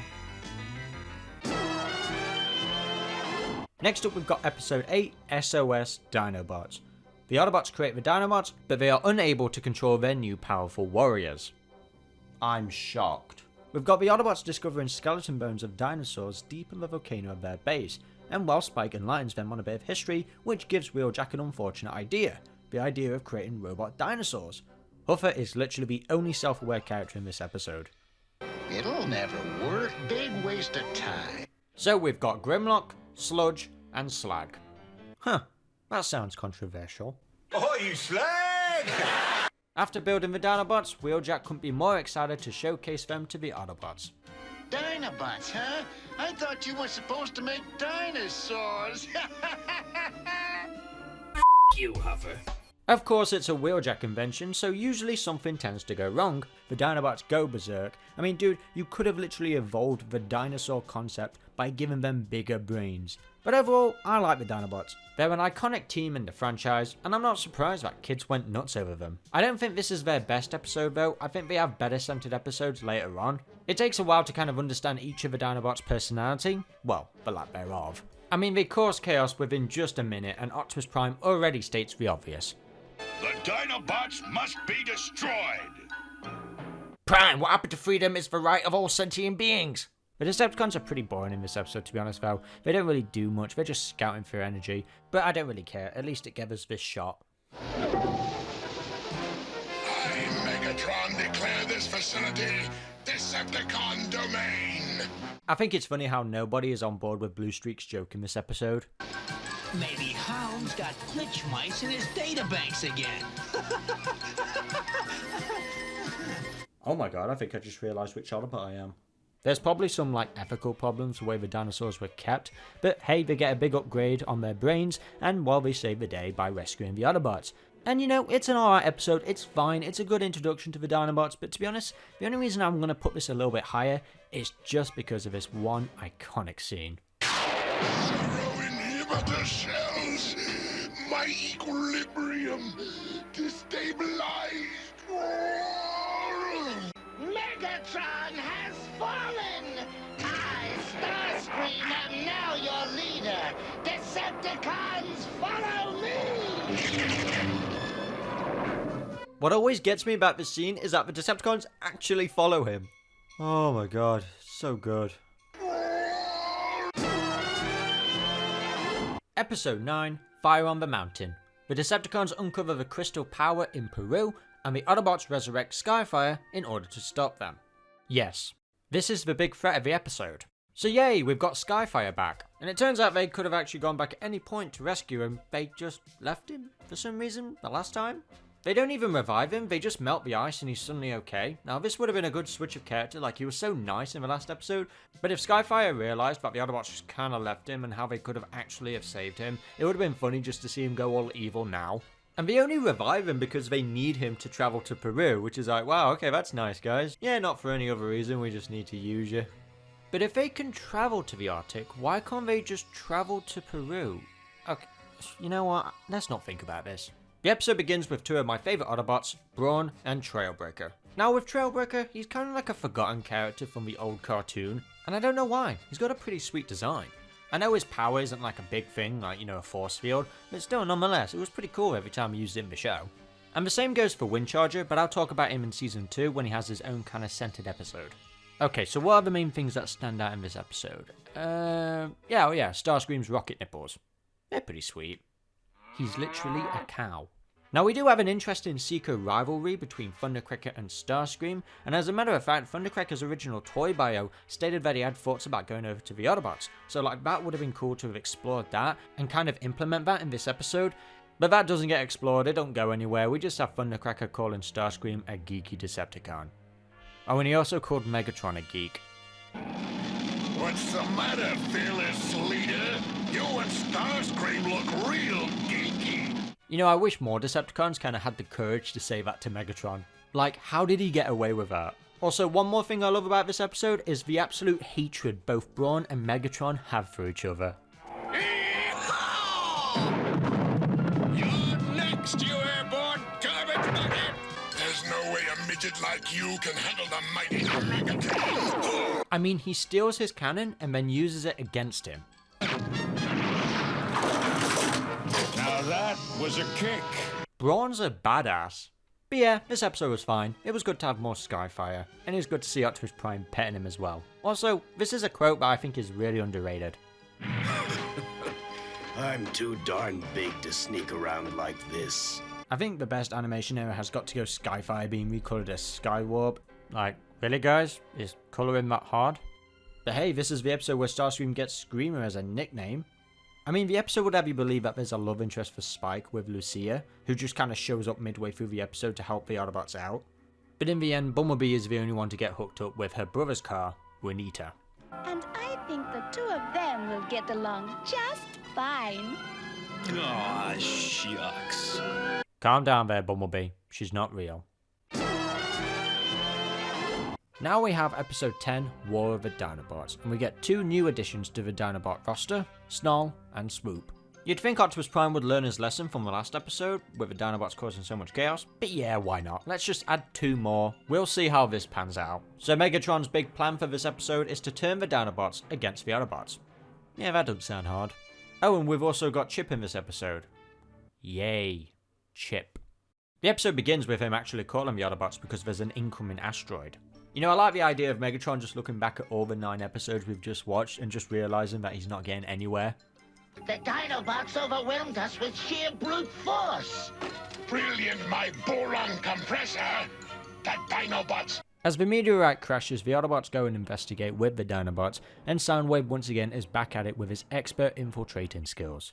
Next up we've got episode 8, S.O.S. Dinobots. The Autobots create the Dinobots, but they are unable to control their new powerful warriors. I'm shocked. We've got the Autobots discovering skeleton bones of dinosaurs deep in the volcano of their base, and while Spike enlightens them on a bit of history, which gives Wheeljack an unfortunate idea, the idea of creating robot dinosaurs. Huffer is literally the only self-aware character in this episode. It'll never work. Big waste of time. So we've got Grimlock, Sludge, and Slag. Huh, that sounds controversial. Oh, you slag! After building the Dinobots, Wheeljack couldn't be more excited to showcase them to the Autobots. Dinobots, huh? I thought you were supposed to make dinosaurs. You, Huffer. Of course, it's a Wheeljack invention, so usually something tends to go wrong. The Dinobots go berserk. I mean, dude, you could have literally evolved the dinosaur concept by giving them bigger brains. But overall, I like the Dinobots. They're an iconic team in the franchise, and I'm not surprised that kids went nuts over them. I don't think this is their best episode though, I think they have better centered episodes later on. It takes a while to kind of understand each of the Dinobots' personality, well, the lack thereof. I mean, they cause chaos within just a minute, and Optimus Prime already states the obvious. The Dinobots must be destroyed! Prime, what happened to freedom is the right of all sentient beings! The Decepticons are pretty boring in this episode, to be honest though. They don't really do much, they're just scouting for energy, but I don't really care, at least it gave us this shot. I, Megatron, declare this facility Decepticon domain! I think it's funny how nobody is on board with Blue Streak's joke in this episode. Maybe Hound's got glitch mice in his databanks again. Oh my god, I think I just realised which Autobot I am. There's probably some like ethical problems the way the dinosaurs were kept, but hey, they get a big upgrade on their brains, and while they save the day by rescuing the Autobots. And you know, it's an alright episode, it's fine, it's a good introduction to the Dinobots, but to be honest, the only reason I'm going to put this a little bit higher is just because of this one iconic scene. Inhibitor shells! My equilibrium destabilized! Megatron has fallen! I, Starscream, am now your leader! Decepticons, follow me! What always gets me about this scene is that the Decepticons actually follow him. Oh my god, so good. Episode 9, Fire on the Mountain. The Decepticons uncover the crystal power in Peru, and the Autobots resurrect Skyfire in order to stop them. Yes, this is the big threat of the episode. So yay, we've got Skyfire back, and it turns out they could have actually gone back at any point to rescue him, they just left him for some reason the last time. They don't even revive him, they just melt the ice and he's suddenly okay. Now this would have been a good switch of character, like he was so nice in the last episode, but if Skyfire realised that the Autobots just kinda left him and how they could have actually have saved him, it would have been funny just to see him go all evil now. And they only revive him because they need him to travel to Peru, which is like, wow, okay, that's nice, guys. Yeah, not for any other reason, we just need to use you. But if they can travel to the Arctic, why can't they just travel to Peru? Okay, you know what? Let's not think about this. The episode begins with two of my favourite Autobots, Brawn and Trailbreaker. Now with Trailbreaker, he's kind of like a forgotten character from the old cartoon, and I don't know why. He's got a pretty sweet design. I know his power isn't like a big thing, like, you know, a force field, but still, nonetheless, it was pretty cool every time he used it in the show. And the same goes for Windcharger, but I'll talk about him in Season 2 when he has his own kind of centered episode. Okay, so what are the main things that stand out in this episode? Starscream's rocket nipples. They're pretty sweet. He's literally a cow. Now we do have an interesting Seeker rivalry between Thundercracker and Starscream, and as a matter of fact, Thundercracker's original toy bio stated that he had thoughts about going over to the Autobots, so like that would have been cool to have explored that and kind of implement that in this episode, but that doesn't get explored, it don't go anywhere, we just have Thundercracker calling Starscream a geeky Decepticon. Oh, and he also called Megatron a geek. What's the matter, fearless leader? You and Starscream look real geeky. You know, I wish more Decepticons kind of had the courage to say that to Megatron. Like, how did he get away with that? Also, one more thing I love about this episode is the absolute hatred both Brawn and Megatron have for each other. You're next, you airborne garbage bucket! There's no way a midget like you can handle the mighty Megatron! I mean, he steals his cannon and then uses it against him. Now that was a kick. Brawn's a badass. But yeah, this episode was fine. It was good to have more Skyfire, and it was good to see Optimus Prime petting him as well. Also, this is a quote that I think is really underrated. I'm too darn big to sneak around like this. I think the best animation era has got to go Skyfire being recolored as Skywarp. Like, really guys? Is colouring that hard? But hey, this is the episode where Starscream gets Screamer as a nickname. I mean, the episode would have you believe that there's a love interest for Spike with Lucia, who just kind of shows up midway through the episode to help the Autobots out. But in the end, Bumblebee is the only one to get hooked up with her brother's car, Juanita. And I think the two of them will get along just fine. Aw, shucks. Calm down there, Bumblebee. She's not real. Now we have episode 10, War of the Dinobots, and we get 2 new additions to the Dinobot roster, Snarl and Swoop. You'd think Optimus Prime would learn his lesson from the last episode, with the Dinobots causing so much chaos, but yeah, why not? Let's just add 2 more. We'll see how this pans out. So Megatron's big plan for this episode is to turn the Dinobots against the Autobots. Yeah, that doesn't sound hard. Oh, and we've also got Chip in this episode. Yay, Chip. The episode begins with him actually calling the Autobots because there's an incoming asteroid. You know, I like the idea of Megatron just looking back at all the 9 episodes we've just watched and just realizing that he's not getting anywhere. The Dinobots overwhelmed us with sheer brute force. Brilliant, my boron compressor. The Dinobots. As the meteorite crashes, the Autobots go and investigate with the Dinobots, and Soundwave once again is back at it with his expert infiltrating skills.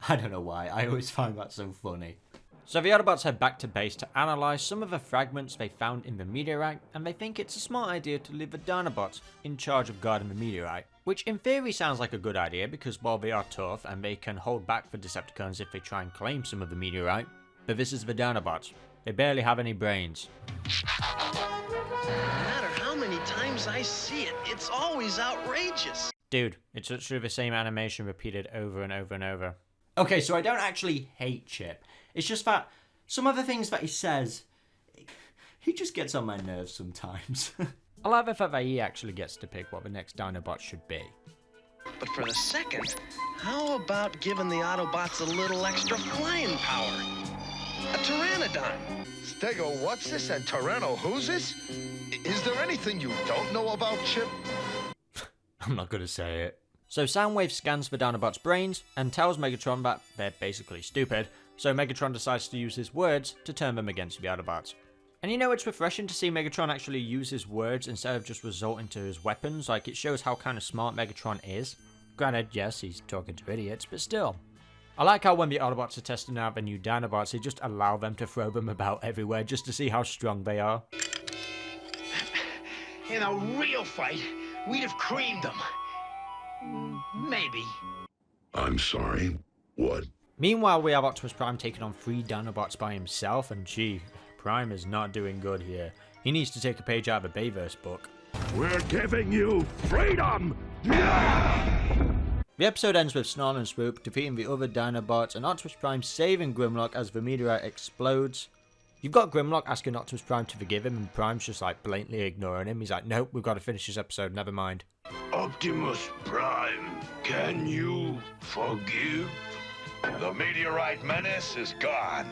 I don't know why, I always find that so funny. So the Autobots head back to base to analyse some of the fragments they found in the meteorite, and they think it's a smart idea to leave the Dinobots in charge of guarding the meteorite. Which in theory sounds like a good idea because while they are tough and they can hold back the Decepticons if they try and claim some of the meteorite, but this is the Dinobots. They barely have any brains. No matter how many times I see it, it's always outrageous. Dude, it's literally the same animation repeated over and over and over. Okay, so I don't actually hate Chip. It's just that some of the things that he says, he just gets on my nerves sometimes. I like the fact that he actually gets to pick what the next Dinobot should be. But for the second, how about giving the Autobots a little extra flying power? A Pteranodon. Stego, what's this? And Tyranno, who's this? Is there anything you don't know about Chip? I'm not gonna say it. So Soundwave scans the Dinobots' brains and tells Megatron that they're basically stupid, so Megatron decides to use his words to turn them against the Autobots. And you know, it's refreshing to see Megatron actually use his words instead of just resorting to his weapons. Like, it shows how kind of smart Megatron is. Granted, yes, he's talking to idiots, but still. I like how when the Autobots are testing out the new Dinobots, they just allow them to throw them about everywhere just to see how strong they are. In a real fight, we'd have creamed them. Maybe. I'm sorry, what? Meanwhile, we have Optimus Prime taking on 3 Dinobots by himself, and gee, Prime is not doing good here. He needs to take a page out of the Bayverse book. We're giving you freedom! The episode ends with Snarl and Swoop defeating the other Dinobots and Optimus Prime saving Grimlock as the meteorite explodes. You've got Grimlock asking Optimus Prime to forgive him and Prime's just like blatantly ignoring him. He's like, nope, we've got to finish this episode, never mind. Optimus Prime, can you forgive? The meteorite menace is gone.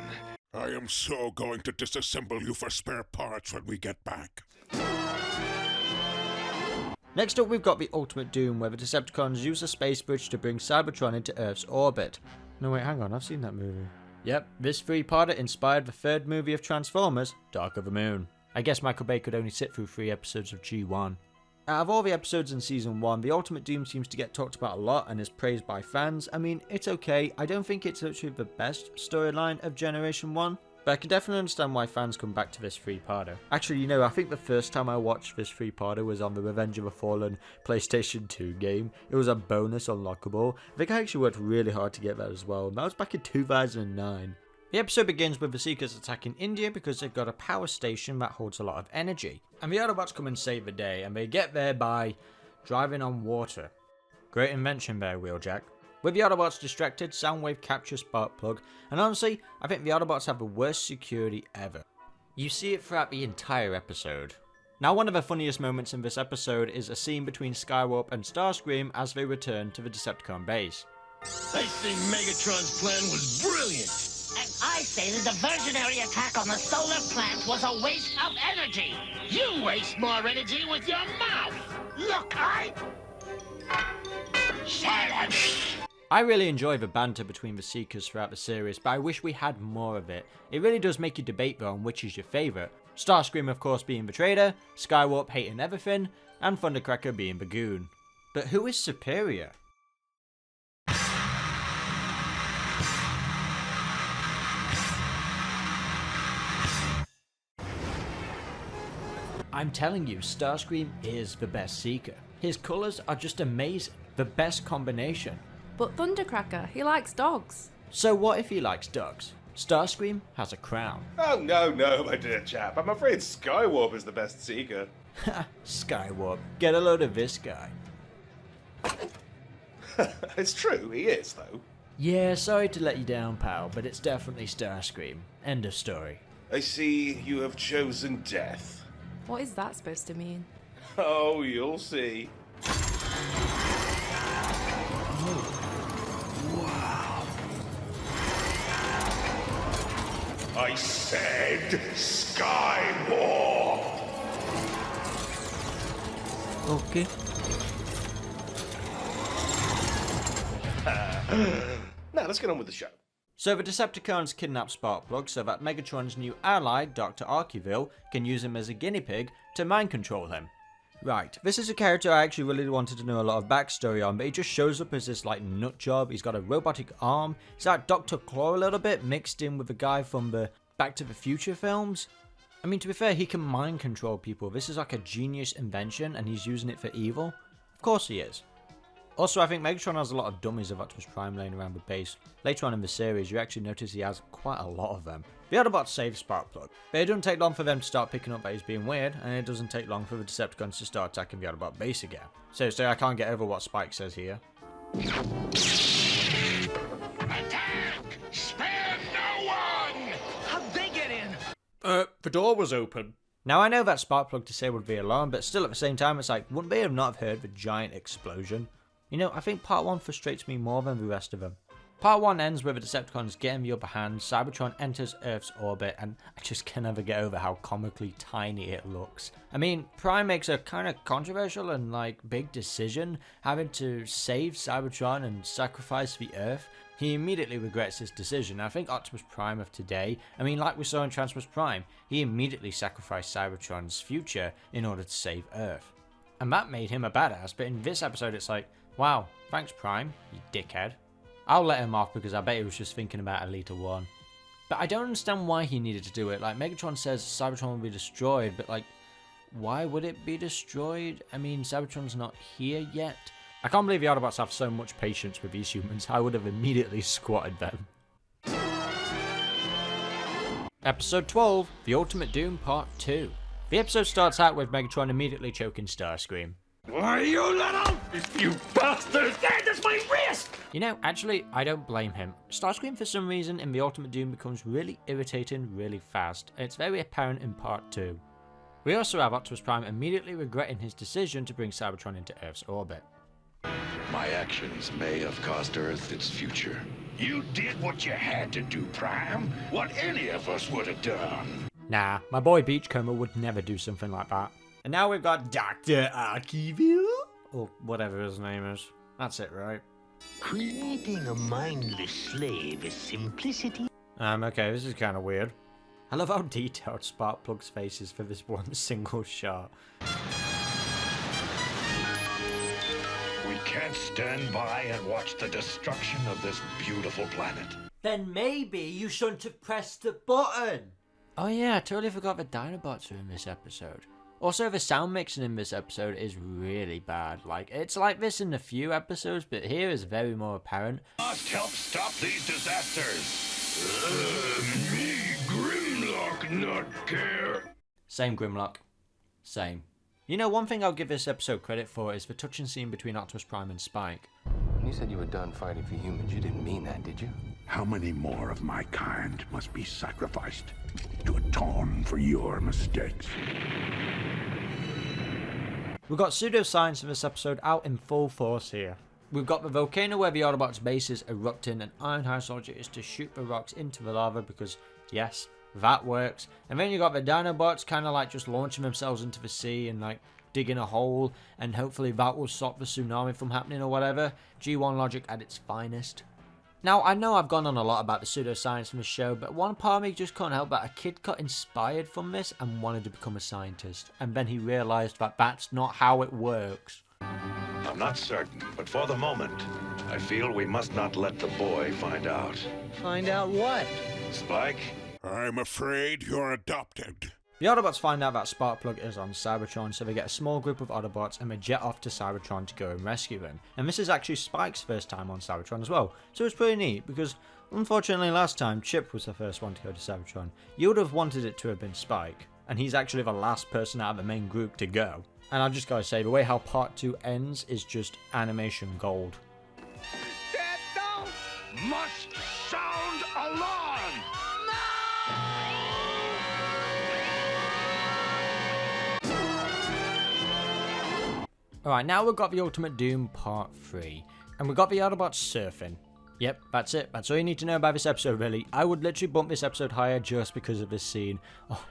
I am so going to disassemble you for spare parts when we get back. Next up, we've got the Ultimate Doom, where the Decepticons use a space bridge to bring Cybertron into Earth's orbit. No, wait, hang on, I've seen that movie. Yep, this 3-parter inspired the 3rd movie of Transformers, Dark of the Moon. I guess Michael Bay could only sit through 3 episodes of G1. Out of all the episodes in Season 1, the Ultimate Doom seems to get talked about a lot and is praised by fans. I mean, it's okay, I don't think it's literally the best storyline of Generation 1, but I can definitely understand why fans come back to this 3-parter. Actually, you know, I think the first time I watched this 3-parter was on the Revenge of the Fallen PlayStation 2 game. It was a bonus unlockable. I think I actually worked really hard to get that as well, and that was back in 2009. The episode begins with the Seekers attacking India because they've got a power station that holds a lot of energy. And the Autobots come and save the day, and they get there by driving on water. Great invention there, Wheeljack. With the Autobots distracted, Soundwave captures Sparkplug, and honestly, I think the Autobots have the worst security ever. You see it throughout the entire episode. Now, one of the funniest moments in this episode is a scene between Skywarp and Starscream as they return to the Decepticon base. I think Megatron's plan was brilliant. And I say the diversionary attack on the solar plant was a waste of energy. You waste more energy with your mouth. Look, Shut up. I really enjoy the banter between the Seekers throughout the series, but I wish we had more of it. It really does make you debate though on which is your favourite. Starscream of course being the traitor, Skywarp hating everything, and Thundercracker being the goon. But who is superior? I'm telling you, Starscream is the best Seeker. His colours are just amazing. The best combination. But Thundercracker, he likes dogs. So what if he likes dogs? Starscream has a crown. Oh, no, my dear chap. I'm afraid Skywarp is the best seeker. Skywarp. Get a load of this guy. It's true, he is, though. Yeah, sorry to let you down, pal, but it's definitely Starscream. End of story. I see you have chosen death. What is that supposed to mean? Oh, you'll see. Wow. I said Skywalk. Okay. Now, let's get on with the show. So the Decepticons kidnap Sparkplug so that Megatron's new ally, Dr. Archiville, can use him as a guinea pig to mind control him. Right, this is a character I actually really wanted to know a lot of backstory on, but he just shows up as this like nut job. He's got a robotic arm. It's like Dr. Claw a little bit, mixed in with the guy from the Back to the Future films. I mean, to be fair, he can mind control people. This is like a genius invention and he's using it for evil. Of course he is. Also, I think Megatron has a lot of dummies of Optimus Prime laying around the base. Later on in the series, you actually notice he has quite a lot of them. The Autobots save Sparkplug, but it doesn't take long for them to start picking up that he's being weird, and it doesn't take long for the Decepticons to start attacking the Autobot base again. Seriously, I can't get over what Spike says here. Attack! Spare no one! How'd they get in? The door was open. Now, I know that Sparkplug disabled the alarm, but still at the same time, it's like, wouldn't they have not have heard the giant explosion? You know, I think part 1 frustrates me more than the rest of them. Part 1 ends with the Decepticons getting the upper hand, Cybertron enters Earth's orbit, and I just can never get over how comically tiny it looks. I mean, Prime makes a kind of controversial and like big decision, having to save Cybertron and sacrifice the Earth. He immediately regrets his decision. I think Optimus Prime of today, I mean like we saw in Transformers Prime, he immediately sacrificed Cybertron's future in order to save Earth. And that made him a badass, but in this episode it's like, wow, thanks Prime, you dickhead. I'll let him off because I bet he was just thinking about Elita 1. But I don't understand why he needed to do it. Like, Megatron says Cybertron will be destroyed, but like, why would it be destroyed? I mean, Cybertron's not here yet. I can't believe the Autobots have so much patience with these humans. I would have immediately squatted them. Episode 12, The Ultimate Doom Part 2. The episode starts out with Megatron immediately choking Starscream. Why, you little... You bastard! That's my wrist! You know, actually, I don't blame him. Starscream, for some reason, in the Ultimate Doom becomes really irritating really fast, and it's very apparent in Part 2. We also have Optimus Prime immediately regretting his decision to bring Cybertron into Earth's orbit. My actions may have cost Earth its future. You did what you had to do, Prime. What any of us would have done. Nah, my boy Beachcomber would never do something like that. And now we've got Dr. Archiville? Or whatever his name is. That's it, right? Creating a mindless slave is simplicity. Okay, this is kind of weird. I love how detailed Sparkplug's face is for this one single shot. We can't stand by and watch the destruction of this beautiful planet. Then maybe you shouldn't have pressed the button. Oh yeah, I totally forgot the Dinobots are in this episode. Also, the sound mixing in this episode is really bad. Like, it's like this in a few episodes, but here is very more apparent. Must help stop these disasters. Me, Grimlock, not care. Same Grimlock. Same. You know, one thing I'll give this episode credit for is the touching scene between Optimus Prime and Spike. When you said you were done fighting for humans, you didn't mean that, did you? How many more of my kind must be sacrificed to atone for your mistakes? We've got pseudoscience in this episode out in full force here. We've got the volcano where the Autobots' base is erupting, and Ironhide Soldier is to shoot the rocks into the lava because, yes, that works. And then you got the Dinobots kind of like just launching themselves into the sea and like digging a hole, and hopefully that will stop the tsunami from happening or whatever. G1 logic at its finest. Now, I know I've gone on a lot about the pseudoscience from the show, but one part of me just can't help that a kid got inspired from this and wanted to become a scientist, and then he realised that that's not how it works. I'm not certain, but for the moment, I feel we must not let the boy find out. Find out what? Spike? I'm afraid you're adopted. The Autobots find out that Sparkplug is on Cybertron, so they get a small group of Autobots and they jet off to Cybertron to go and rescue him. And this is actually Spike's first time on Cybertron as well, so it's pretty neat because Unfortunately, last time, Chip was the first one to go to Cybertron. You would have wanted it to have been Spike, and he's actually the last person out of the main group to go. And I just gotta say, the way how part 2 ends is just animation gold. Get down! Must sound alarm! Alright, now we've got the Ultimate Doom Part 3, and we've got the Autobots surfing. Yep, that's it. That's all you need to know about this episode, really. I would literally bump this episode higher just because of this scene. Oh,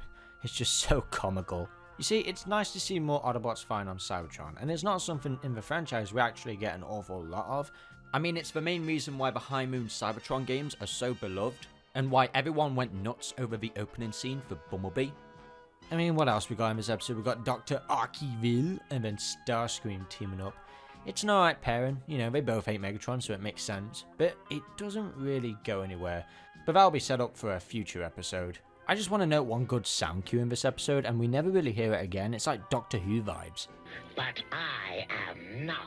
it's just so comical. You see, it's nice to see more Autobots flying on Cybertron, and it's not something in the franchise we actually get an awful lot of. I mean, it's the main reason why the High Moon Cybertron games are so beloved, and why everyone went nuts over the opening scene for Bumblebee. I mean, what else we got in this episode? We got Dr. Arkeville and then Starscream teaming up. It's an alright pairing, you know, they both hate Megatron, so it makes sense, but it doesn't really go anywhere. But that'll be set up for a future episode. I just want to note one good sound cue in this episode, and we never really hear it again. It's like Doctor Who vibes. But I am not.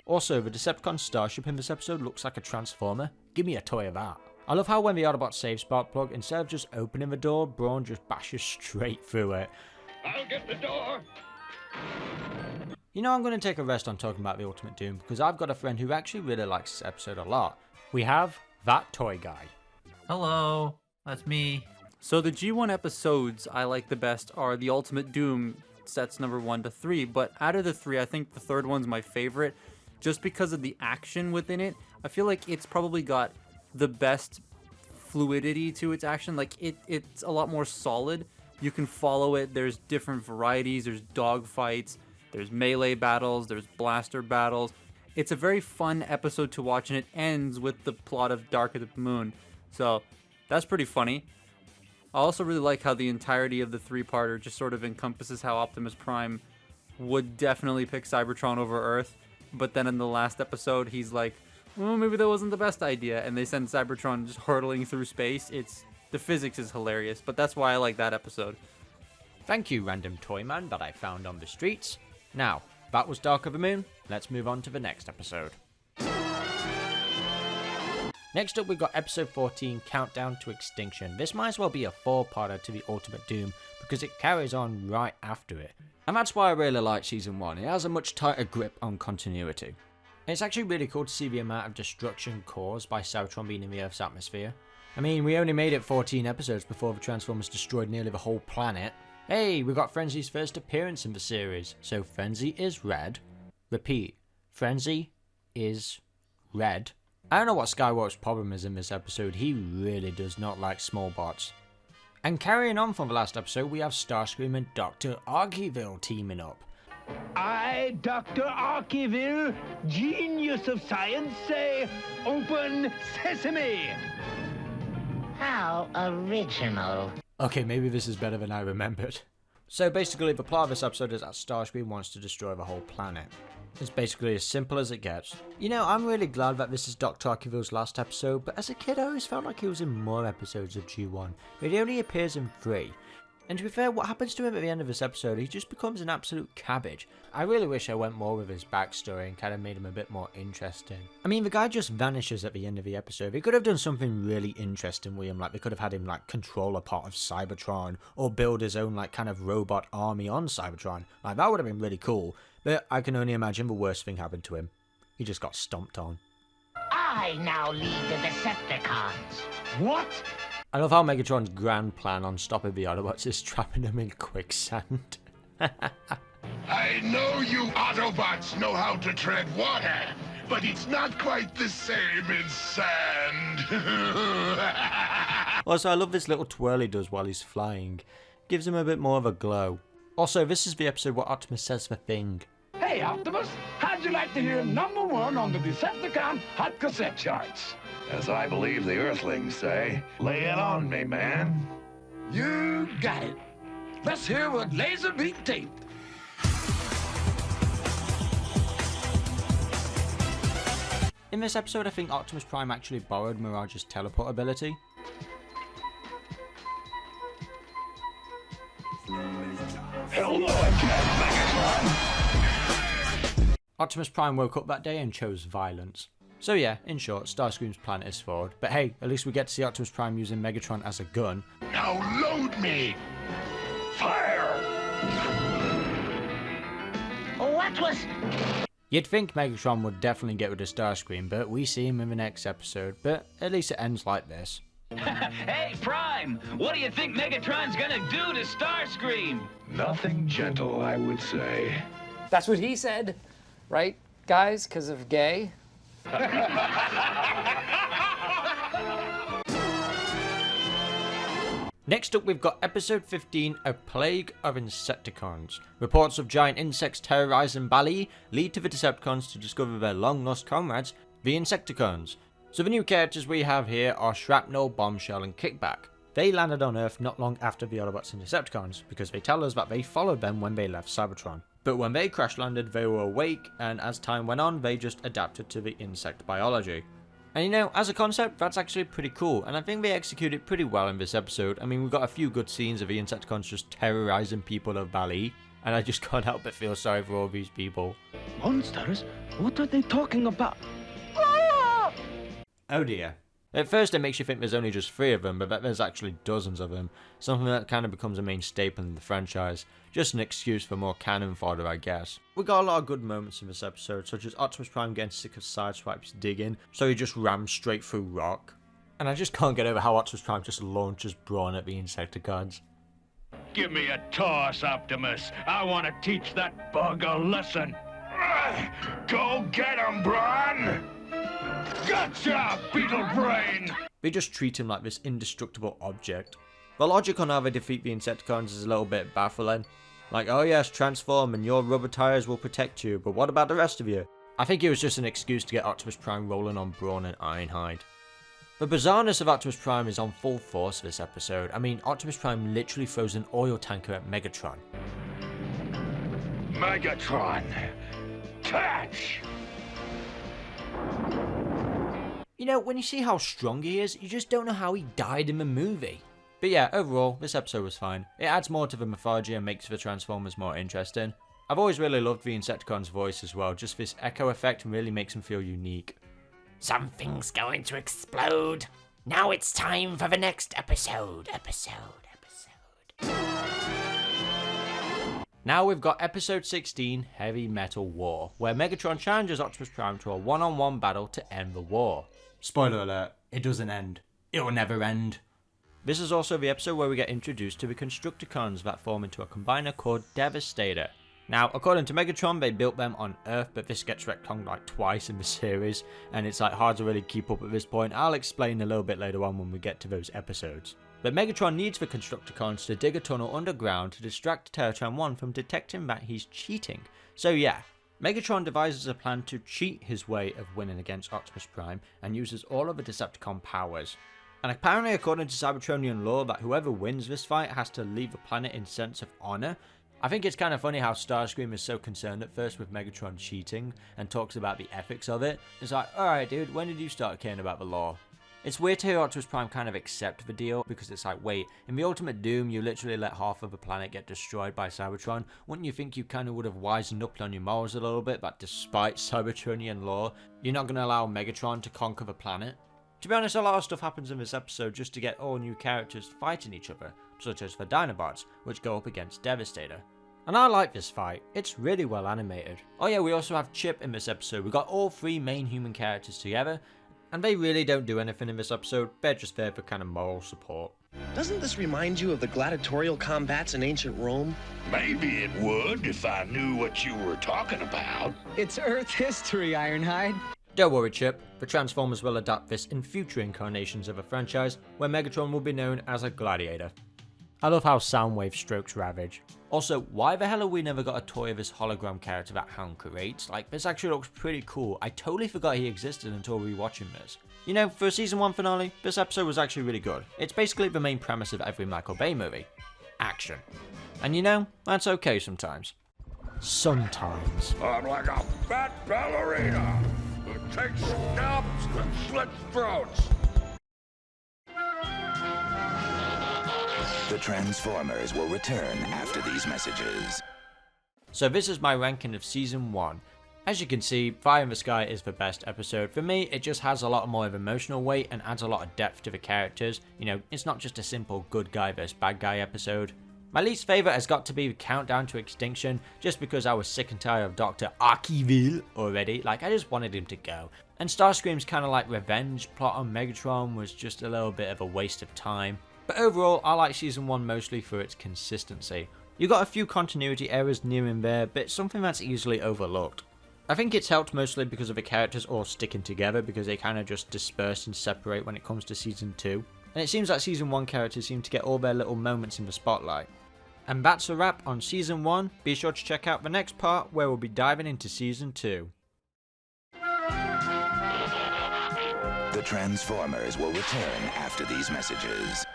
Also, the Decepticon starship in this episode looks like a transformer. Give me a toy of that. I love how when the Autobots save Sparkplug, instead of just opening the door, Brawn just bashes straight through it. I'll get the door! You know, I'm going to take a rest on talking about the Ultimate Doom, because I've got a friend who actually really likes this episode a lot. We have that toy guy. Hello, that's me. So the G1 episodes I like the best are the Ultimate Doom sets number 1 to 3, but out of the 3, I think the third one's my favorite, just because of the action within it. I feel like it's probably got the best fluidity to its action. Like it's a lot more solid. You can follow it. There's different varieties. There's dogfights. There's melee battles. There's blaster battles. It's a very fun episode to watch, and it ends with the plot of Dark of the Moon. So that's pretty funny. I also really like how the entirety of the 3-parter just sort of encompasses how Optimus Prime would definitely pick Cybertron over Earth. But then in the last episode, he's like, well, maybe that wasn't the best idea, and they send Cybertron just hurtling through space. The physics is hilarious, but that's why I like that episode. Thank you, random toy man that I found on the streets. Now, that was Dark of the Moon. Let's move on to the next episode. Next up, we've got episode 14, Countdown to Extinction. This might as well be a 4-parter to the Ultimate Doom, because it carries on right after it. And that's why I really like Season 1, it has a much tighter grip on continuity. And it's actually really cool to see the amount of destruction caused by Cybertron being in the Earth's atmosphere. I mean, we only made it 14 episodes before the Transformers destroyed nearly the whole planet. Hey, we got Frenzy's first appearance in the series, so Frenzy is red. Repeat, Frenzy is red. I don't know what Skywarp's problem is in this episode, he really does not like small bots. And carrying on from the last episode, we have Starscream and Dr. Arkeville teaming up. I, Dr. Arkeville, genius of science, say, open sesame! How original. Okay, maybe this is better than I remembered. So basically, the plot of this episode is that Starscream wants to destroy the whole planet. It's basically as simple as it gets. You know, I'm really glad that this is Dr. Arkeville's last episode, but as a kid I always felt like he was in more episodes of G1, but he only appears in 3. And to be fair, what happens to him at the end of this episode, he just becomes an absolute cabbage. I really wish I went more with his backstory and kind of made him a bit more interesting. I mean, the guy just vanishes at the end of the episode. They could have done something really interesting with him, like they could have had him like control a part of Cybertron, or build his own like kind of robot army on Cybertron. Like that would have been really cool, but I can only imagine the worst thing happened to him. He just got stomped on. I now lead the Decepticons. What? I love how Megatron's grand plan on stopping the Autobots is trapping them in quicksand. I know you Autobots know how to tread water, but it's not quite the same in sand. Also, I love this little twirl he does while he's flying. Gives him a bit more of a glow. Also, this is the episode where Optimus says the thing. Hey, Optimus, how'd you like to hear #1 on the Decepticon Hot Cassette Charts? As I believe the Earthlings say, lay it on me, man. You got it. Let's hear what Laserbeak taped. In this episode, I think Optimus Prime actually borrowed Mirage's teleport ability. Hello again, Megatron. Optimus Prime woke up that day and chose violence. So yeah, in short, Starscream's plan is forward, but hey, at least we get to see Optimus Prime using Megatron as a gun. Now load me! Fire! What was... You'd think Megatron would definitely get rid of Starscream, but we see him in the next episode, but at least it ends like this. Hey, Prime! What do you think Megatron's gonna do to Starscream? Nothing gentle, I would say. That's what he said, right, guys? Because of gay? Next up, we've got episode 15, A Plague of Insecticons. Reports of giant insects terrorizing Bali lead to the Decepticons to discover their long-lost comrades, the Insecticons. So the new characters we have here are Shrapnel, Bombshell and Kickback. They landed on Earth not long after the Autobots and Decepticons, because they tell us that they followed them when they left Cybertron. But when they crash landed, they were awake, and as time went on, they just adapted to the insect biology. And you know, as a concept, that's actually pretty cool, and I think they execute it pretty well in this episode. I mean, we've got a few good scenes of the Insecticons just terrorizing people of Bali, and I just can't help but feel sorry for all these people. Monsters? What are they talking about? Oh dear. At first it makes you think there's only just 3 of them, but that there's actually dozens of them. Something that kind of becomes a main staple in the franchise. Just an excuse for more cannon fodder, I guess. We got a lot of good moments in this episode, such as Optimus Prime getting sick of Sideswipe's digging, so he just rams straight through rock. And I just can't get over how Optimus Prime just launches Brawn at the Insecticons. Give me a toss, Optimus. I want to teach that bug a lesson. Go get him, Brawn! Gotcha, Beetle Brain! They just treat him like this indestructible object. The logic on how they defeat the Insecticons is a little bit baffling. Like, oh yes, transform and your rubber tires will protect you, but what about the rest of you? I think it was just an excuse to get Optimus Prime rolling on Brawn and Ironhide. The bizarreness of Optimus Prime is on full force this episode. I mean, Optimus Prime literally throws an oil tanker at Megatron. Megatron! Catch! You know, when you see how strong he is, you just don't know how he died in the movie. But yeah, overall, this episode was fine. It adds more to the mythology and makes the Transformers more interesting. I've always really loved the Insecticon's voice as well, just this echo effect really makes him feel unique. Something's going to explode. Now it's time for the next episode. Now we've got episode 16, Heavy Metal War, where Megatron challenges Optimus Prime to a one-on-one battle to end the war. Spoiler alert, it doesn't end. It will never end. This is also the episode where we get introduced to the Constructicons that form into a combiner called Devastator. Now, according to Megatron, they built them on Earth, but this gets retconned like twice in the series, and it's like hard to really keep up at this point. I'll explain a little bit later on when we get to those episodes. But Megatron needs the Constructicons to dig a tunnel underground to distract Terratron 1 from detecting that he's cheating. So yeah, Megatron devises a plan to cheat his way of winning against Optimus Prime and uses all of the Decepticon powers. And apparently according to Cybertronian law that whoever wins this fight has to leave the planet in sense of honor. I think it's kind of funny how Starscream is so concerned at first with Megatron cheating and talks about the ethics of it. It's like, alright dude, when did you start caring about the law? It's weird to hear Optimus Prime kind of accept the deal, because it's like, wait, in the Ultimate Doom you literally let half of the planet get destroyed by Cybertron. Wouldn't you think you kind of would have wisened up on your morals a little bit, that despite Cybertronian law, you're not going to allow Megatron to conquer the planet? To be honest, a lot of stuff happens in this episode just to get all new characters fighting each other, such as the Dinobots, which go up against Devastator. And I like this fight, it's really well animated. Oh yeah, we also have Chip in this episode. We got all 3 main human characters together, and they really don't do anything in this episode, they're just there for kind of moral support. Doesn't this remind you of the gladiatorial combats in ancient Rome? Maybe it would if I knew what you were talking about. It's Earth history, Ironhide. Don't worry Chip, the Transformers will adapt this in future incarnations of the franchise, where Megatron will be known as a gladiator. I love how Soundwave strokes Ravage. Also, why the hell have we never got a toy of this hologram character that Hound creates? Like, this actually looks pretty cool. I totally forgot he existed until rewatching this. You know, for a season 1 finale, this episode was actually really good. It's basically the main premise of every Michael Bay movie. Action. And you know, that's okay sometimes. Sometimes. I'm like a fat ballerina that takes scalps and slits throats. The Transformers will return after these messages. So this is my ranking of Season 1. As you can see, Fire in the Sky is the best episode. For me, it just has a lot more of emotional weight and adds a lot of depth to the characters. You know, it's not just a simple good guy versus bad guy episode. My least favourite has got to be Countdown to Extinction, just because I was sick and tired of Dr. Arkeville already. Like, I just wanted him to go. And Starscream's kind of like revenge plot on Megatron was just a little bit of a waste of time. But overall, I like Season 1 mostly for its consistency. You got a few continuity errors near and there, but it's something that's easily overlooked. I think it's helped mostly because of the characters all sticking together, because they kind of just disperse and separate when it comes to Season 2. And it seems like Season 1 characters seem to get all their little moments in the spotlight. And that's a wrap on Season 1. Be sure to check out the next part where we'll be diving into Season 2. The Transformers will return after these messages.